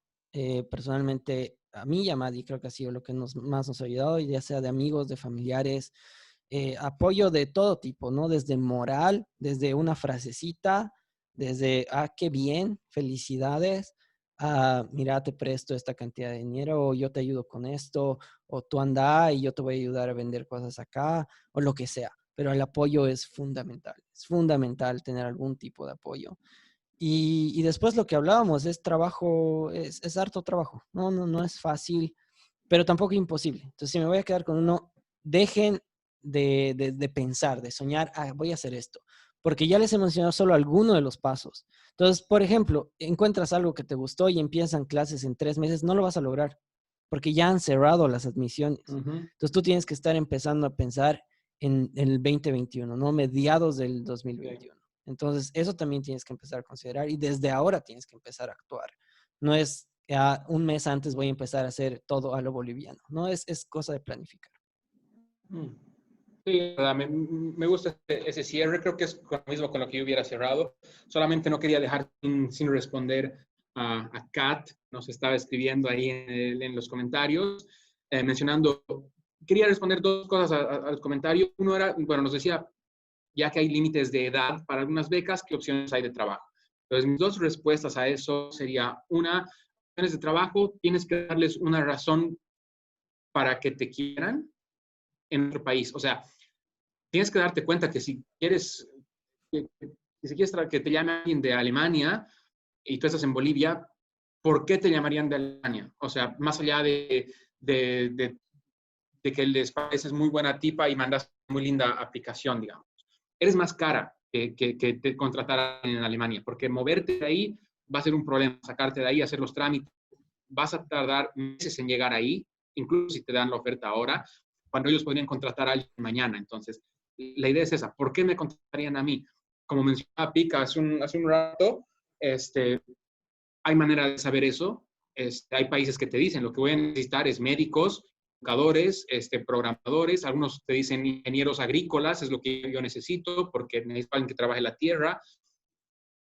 Personalmente, a mí y a Madi creo que ha sido lo que más nos ha ayudado, ya sea de amigos, de familiares, apoyo de todo tipo, ¿no? Desde moral, desde una frasecita, desde, qué bien, felicidades, mira, te presto esta cantidad de dinero, o yo te ayudo con esto, o tú anda y yo te voy a ayudar a vender cosas acá, o lo que sea. Pero el apoyo es fundamental tener algún tipo de apoyo. Y después lo que hablábamos es trabajo, es harto trabajo, no es fácil, pero tampoco imposible. Entonces, si me voy a quedar con uno, dejen de pensar, de soñar, voy a hacer esto, porque ya les he mencionado solo alguno de los pasos. Entonces, por ejemplo, encuentras algo que te gustó y empiezan clases en 3 meses, no lo vas a lograr. porque ya han cerrado las admisiones. Ujú. Entonces tú tienes que estar empezando a pensar en el 2021, ¿no? Mediados del Sí. 2021. Entonces eso también tienes que empezar a considerar y desde ahora tienes que empezar a actuar. No es un mes antes voy a empezar a hacer todo a lo boliviano, no es cosa de planificar. Mm. Sí, la verdad, me gusta ese cierre, creo que es con lo mismo con lo que yo hubiera cerrado. Solamente no quería dejar sin responder a Kat, nos estaba escribiendo ahí en los comentarios, mencionando, quería responder dos cosas al comentario. Uno era, bueno, nos decía, ya que hay límites de edad para algunas becas, ¿qué opciones hay de trabajo? Entonces, mis dos respuestas a eso sería, una, opciones de trabajo, tienes que darles una razón para que te quieran en otro país. O sea, tienes que darte cuenta que si quieres que te llame alguien de Alemania y tú estás en Bolivia, ¿por qué te llamarían de Alemania? O sea, más allá de que les pareces muy buena tipa y mandas muy linda aplicación, digamos. Eres más cara que te contrataran en Alemania, porque moverte de ahí va a ser un problema, sacarte de ahí, hacer los trámites, vas a tardar meses en llegar ahí, incluso si te dan la oferta ahora, cuando ellos podrían contratar a alguien mañana. Entonces, la idea es esa, ¿por qué me contratarían a mí? Como mencionaba Pica hace un rato, hay manera de saber eso. Hay países que te dicen, lo que voy a necesitar es médicos, educadores, programadores, algunos te dicen ingenieros agrícolas, es lo que yo necesito, porque necesito alguien que trabaje la tierra.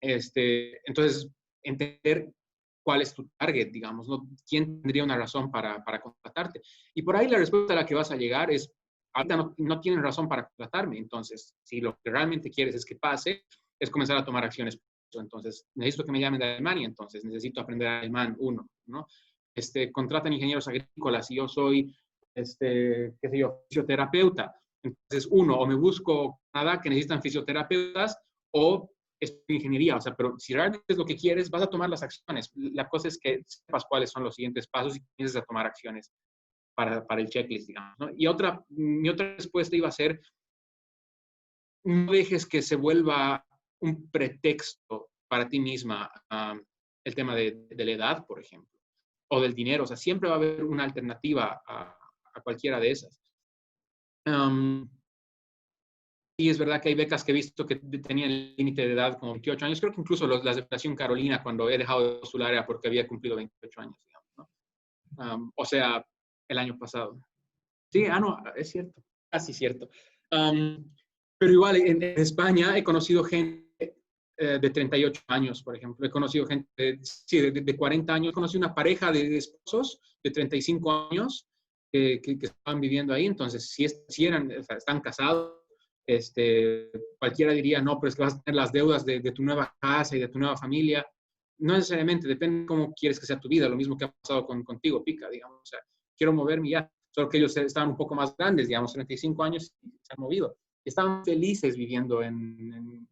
Entonces, entender cuál es tu target, digamos, ¿no? ¿Quién tendría una razón para contratarte? Y por ahí la respuesta a la que vas a llegar es, ahorita no tienen razón para contratarme, entonces, si lo que realmente quieres es que pase, es comenzar a tomar acciones. Entonces, necesito que me llamen de Alemania, entonces necesito aprender alemán, uno, ¿no? Contratan ingenieros agrícolas y yo soy, qué sé yo, fisioterapeuta. Entonces, uno, o me busco nada que necesitan fisioterapeutas, o es ingeniería, o sea, pero si realmente es lo que quieres, vas a tomar las acciones. La cosa es que sepas cuáles son los siguientes pasos y comiences a tomar acciones para el checklist, digamos, ¿no? Y mi otra respuesta iba a ser, no dejes que se vuelva un pretexto para ti misma el tema de la edad, por ejemplo, o del dinero. O sea, siempre va a haber una alternativa a cualquiera de esas. Y es verdad que hay becas que he visto que tenían el límite de edad como 28 años. Creo que incluso las de Operación Carolina, cuando he dejado de postular, era porque había cumplido 28 años, digamos, ¿no? O sea, el año pasado. Sí, no, es cierto, casi cierto. Pero igual, en España he conocido gente de 38 años, por ejemplo. He conocido gente sí, de 40 años. Conocí una pareja de esposos de 35 años que estaban viviendo ahí. Entonces, si eran, o sea, están casados, cualquiera diría, no, pero es que vas a tener las deudas de tu nueva casa y de tu nueva familia. No necesariamente, depende de cómo quieres que sea tu vida. Lo mismo que ha pasado contigo, Pica, digamos. O sea, quiero moverme ya. Solo que ellos estaban un poco más grandes, digamos, 35 años y se han movido. Estaban felices viviendo en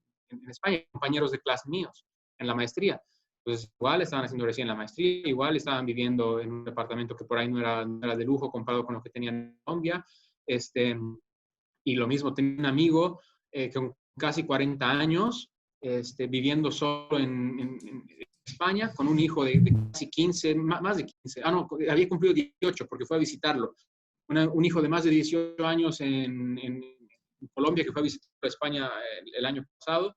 España, compañeros de clase míos, en la maestría. Pues igual estaban haciendo recién la maestría, igual estaban viviendo en un departamento que por ahí no era de lujo comparado con lo que tenían en Colombia. Y lo mismo, tenía un amigo con casi 40 años, viviendo solo en España, con un hijo de casi 15, más de 15. No, había cumplido 18 porque fue a visitarlo. Un hijo de más de 18 años en Colombia que fue a visitar España el año pasado.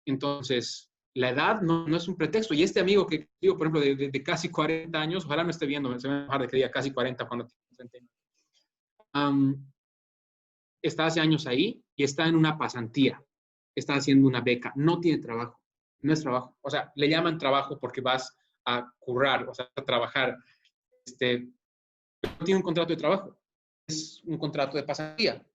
Entonces, la edad no es un pretexto. Y este amigo que digo, por ejemplo, de casi 40 años, ojalá no esté viendo, se me va a dejar de que diga casi 40 cuando tiene 39. Está hace años ahí y está en una pasantía, está haciendo una beca, no tiene trabajo, no es trabajo. O sea, le llaman trabajo porque vas a currar, o sea, a trabajar. No tiene un contrato de trabajo, es un contrato de pasantía.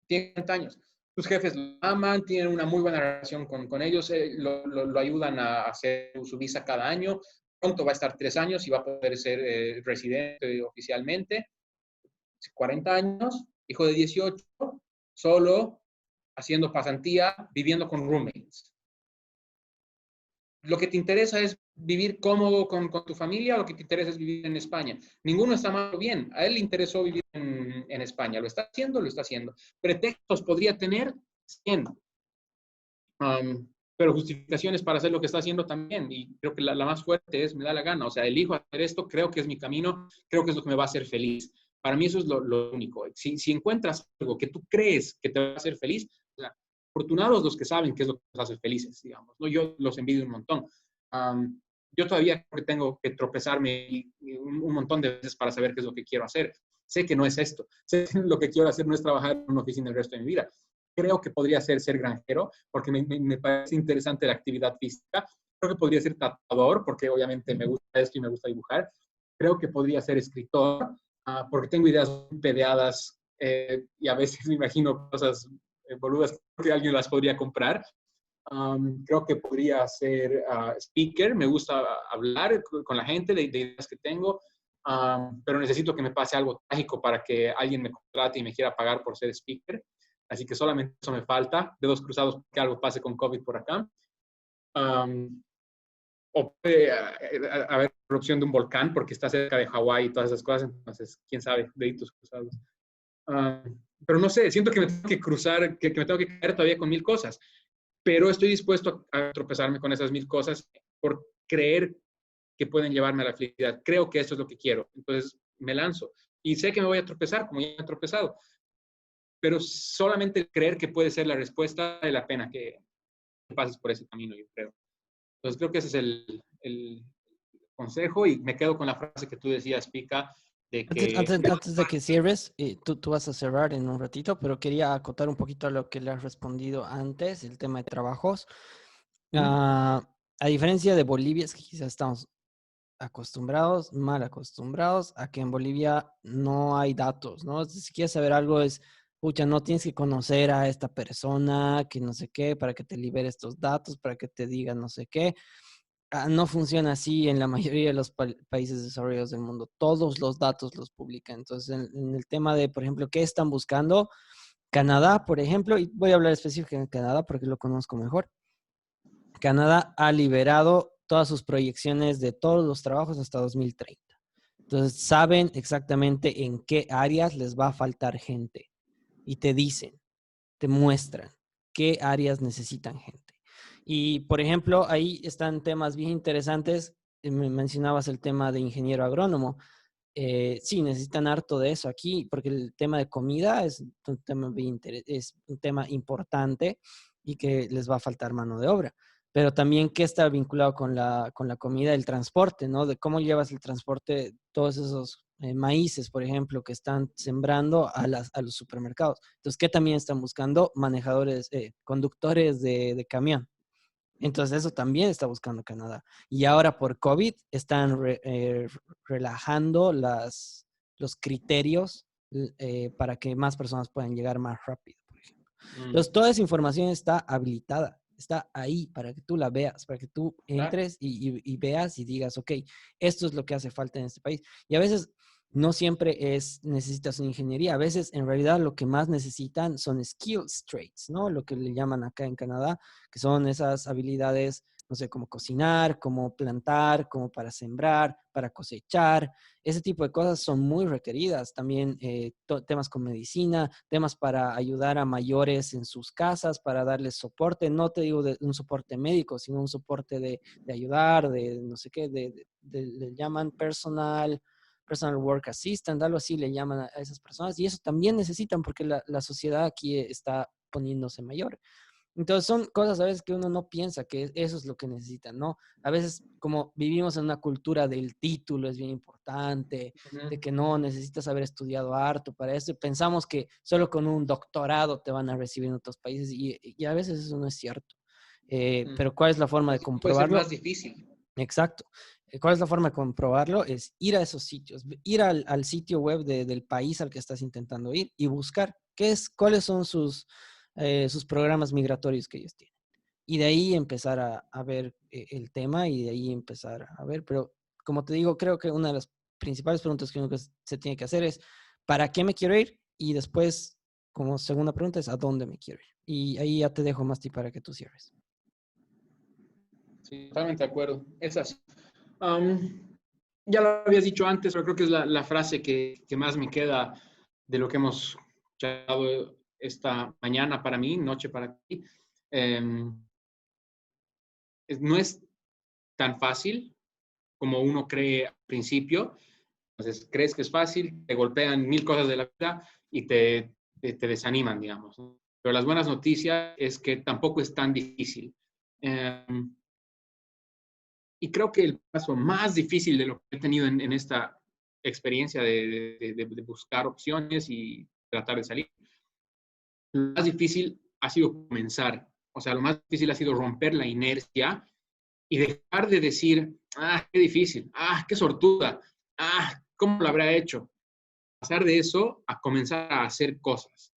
Tiene 30 años. Sus jefes lo aman, tienen una muy buena relación con ellos, lo ayudan a hacer su visa cada año. Pronto va a estar 3 años y va a poder ser residente oficialmente. 40 años, hijo de 18, solo, haciendo pasantía, viviendo con roommates. Lo que te interesa es vivir cómodo con tu familia o lo que te interesa es vivir en España. Ninguno está mal o bien. A él le interesó vivir en España. Lo está haciendo, lo está haciendo. Pretextos podría tener 100. pero justificaciones para hacer lo que está haciendo también. Y creo que la más fuerte es, me da la gana. O sea, elijo hacer esto, creo que es mi camino, creo que es lo que me va a hacer feliz. Para mí eso es lo único. Si encuentras algo que tú crees que te va a hacer feliz, o sea, afortunados los que saben qué es lo que los hace felices, digamos, ¿no? Yo los envidio un montón. Yo todavía creo que tengo que tropezarme un montón de veces para saber qué es lo que quiero hacer. Sé que no es esto. Sé que lo que quiero hacer no es trabajar en una oficina el resto de mi vida. Creo que podría ser granjero, porque me parece interesante la actividad física. Creo que podría ser tatuador, porque obviamente me gusta esto y me gusta dibujar. Creo que podría ser escritor, porque tengo ideas pedeadas y a veces me imagino cosas boludas que alguien las podría comprar. Creo que podría ser speaker, me gusta hablar con la gente de ideas que tengo, pero necesito que me pase algo trágico para que alguien me contrate y me quiera pagar por ser speaker. Así que solamente eso me falta, dedos cruzados que algo pase con COVID por acá. O puede haber erupción de un volcán porque está cerca de Hawái y todas esas cosas, entonces, quién sabe, deditos cruzados. Pero no sé, siento que me tengo que cruzar, que me tengo que caer todavía con 1000 cosas, pero estoy dispuesto a tropezarme con esas 1000 cosas por creer que pueden llevarme a la felicidad. Creo que esto es lo que quiero, entonces me lanzo. Y sé que me voy a tropezar, como ya me he tropezado, pero solamente creer que puede ser la respuesta vale la pena que pases por ese camino, yo creo. Entonces creo que ese es el consejo y me quedo con la frase que tú decías, Pica, de que... Antes de que cierres, tú vas a cerrar en un ratito, pero quería acotar un poquito a lo que le has respondido antes, el tema de trabajos. Ah, a diferencia de Bolivia, es que quizás estamos acostumbrados, mal acostumbrados a que en Bolivia no hay datos, ¿no? Si quieres saber algo es, pucha, no tienes que conocer a esta persona, que no sé qué, para que te libere estos datos, para que te diga no sé qué. No funciona así en la mayoría de los países desarrollados del mundo. Todos los datos los publican. Entonces, en el tema de, por ejemplo, qué están buscando, Canadá, por ejemplo, y voy a hablar específicamente de Canadá porque lo conozco mejor. Canadá ha liberado todas sus proyecciones de todos los trabajos hasta 2030. Entonces, saben exactamente en qué áreas les va a faltar gente y te dicen, te muestran qué áreas necesitan gente. Y, por ejemplo, ahí están temas bien interesantes. Me mencionabas el tema de ingeniero agrónomo. Sí, necesitan harto de eso aquí, porque el tema de comida es un tema, es un tema importante y que les va a faltar mano de obra. Pero también que está vinculado con la comida, el transporte, ¿no? De cómo llevas el transporte, todos esos maíces, por ejemplo, que están sembrando a los supermercados. Entonces, ¿qué también están buscando? Manejadores, conductores de camión. Entonces eso también está buscando Canadá. Y ahora por COVID están relajando los criterios para que más personas puedan llegar más rápido, por ejemplo. Entonces toda esa información está habilitada, está ahí para que tú la veas, para que tú Claro. entres y veas y digas, ok, esto es lo que hace falta en este país. Y a veces no siempre necesitas una ingeniería, a veces en realidad lo que más necesitan son skills traits, ¿no? Lo que le llaman acá en Canadá, que son esas habilidades, no sé, como cocinar, como plantar, como para sembrar, para cosechar. Ese tipo de cosas son muy requeridas. También temas con medicina, temas para ayudar a mayores en sus casas, para darles soporte. No te digo de un soporte médico, sino un soporte de ayudar, de no sé qué, le llaman personal work assistant, algo así le llaman a esas personas. Y eso también necesitan porque la sociedad aquí está poniéndose mayor. Entonces son cosas a veces que uno no piensa que eso es lo que necesita, ¿no? A veces como vivimos en una cultura del título es bien importante, de que no necesitas haber estudiado harto para eso, pensamos que solo con un doctorado te van a recibir en otros países y a veces eso no es cierto. Pero ¿cuál es la forma de Así puede ser más comprobarlo? difícil. Exacto. ¿Cuál es la forma de comprobarlo? Es ir a esos sitios, ir al sitio web del país al que estás intentando ir y buscar cuáles son sus programas migratorios que ellos tienen. Y de ahí empezar a ver el tema y de ahí empezar a ver. Pero como te digo, creo que una de las principales preguntas que uno se tiene que hacer es, ¿para qué me quiero ir? Y después, como segunda pregunta, es, ¿a dónde me quiero ir? Y ahí ya te dejo más ti para que tú cierres. Sí, totalmente de acuerdo. Es así. Ya lo habías dicho antes, pero creo que es la frase que más me queda de lo que hemos charlado esta mañana para mí, noche para ti. no es tan fácil como uno cree al principio. Entonces, crees que es fácil, te golpean 1000 cosas de la vida y te desaniman, digamos, ¿no? Pero las buenas noticias es que tampoco es tan difícil. Y creo que el paso más difícil de lo que he tenido en esta experiencia de buscar opciones y tratar de salir, lo más difícil ha sido comenzar. O sea, lo más difícil ha sido romper la inercia y dejar de decir, ah, qué difícil, ah, qué sortuda, ah, ¿cómo lo habrá hecho? Pasar de eso a comenzar a hacer cosas.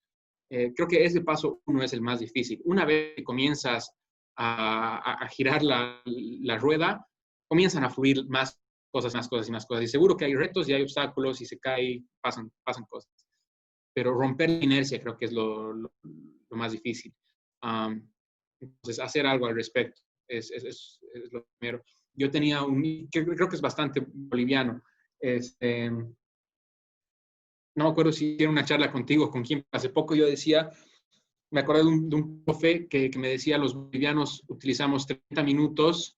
Creo que ese paso uno es el más difícil. Una vez que comienzas a girar la rueda, comienzan a fluir más cosas, más cosas y más cosas. Y seguro que hay retos y hay obstáculos y se cae, pasan cosas. Pero romper la inercia creo que es lo más difícil. Entonces, hacer algo al respecto es lo primero. Yo tenía creo que es bastante boliviano. No me acuerdo si era una charla contigo, con quien hace poco yo decía, me acordé de un profe que me decía, los bolivianos utilizamos 30 minutos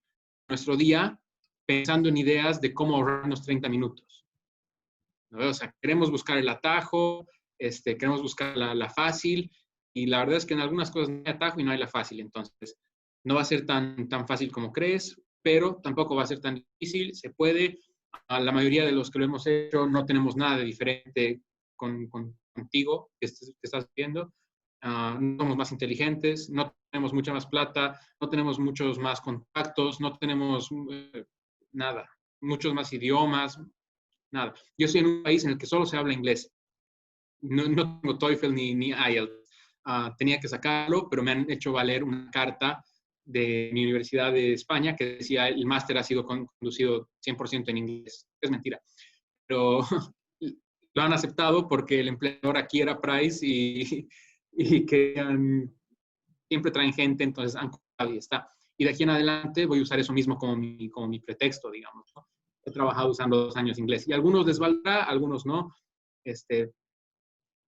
nuestro día pensando en ideas de cómo ahorrarnos 30 minutos. ¿No? O sea, queremos buscar el atajo, queremos buscar la fácil, y la verdad es que en algunas cosas no hay atajo y no hay la fácil. Entonces, no va a ser tan fácil como crees, pero tampoco va a ser tan difícil. Se puede. A la mayoría de los que lo hemos hecho no tenemos nada de diferente contigo que estás viendo. No somos más inteligentes, no tenemos mucha más plata, no tenemos muchos más contactos, no tenemos nada, muchos más idiomas, nada. Yo estoy en un país en el que solo se habla inglés. No tengo TOEFL ni IELTS. Tenía que sacarlo, pero me han hecho valer una carta de mi Universidad de España que decía el máster ha sido conducido 100% en inglés. Es mentira. Pero lo han aceptado porque el empleador aquí era Price y que siempre traen gente, entonces han comprado y está. Y de aquí en adelante voy a usar eso mismo como mi pretexto, digamos, ¿no? He trabajado usando 2 años inglés y a algunos les valdrá, a algunos no. Pero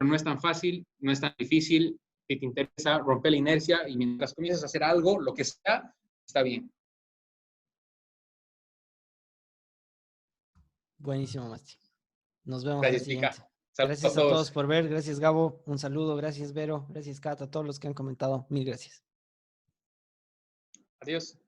no es tan fácil, no es tan difícil. Si te interesa, romper la inercia y mientras comienzas a hacer algo, lo que sea, está bien. Buenísimo, Masti. Nos vemos la Gracias, Pica. siguiente. Saludos a Gracias a todos todos. por ver. Gracias, Gabo. Un saludo. Gracias, Vero. Gracias, Cata. A todos los que han comentado. Mil gracias. Adiós.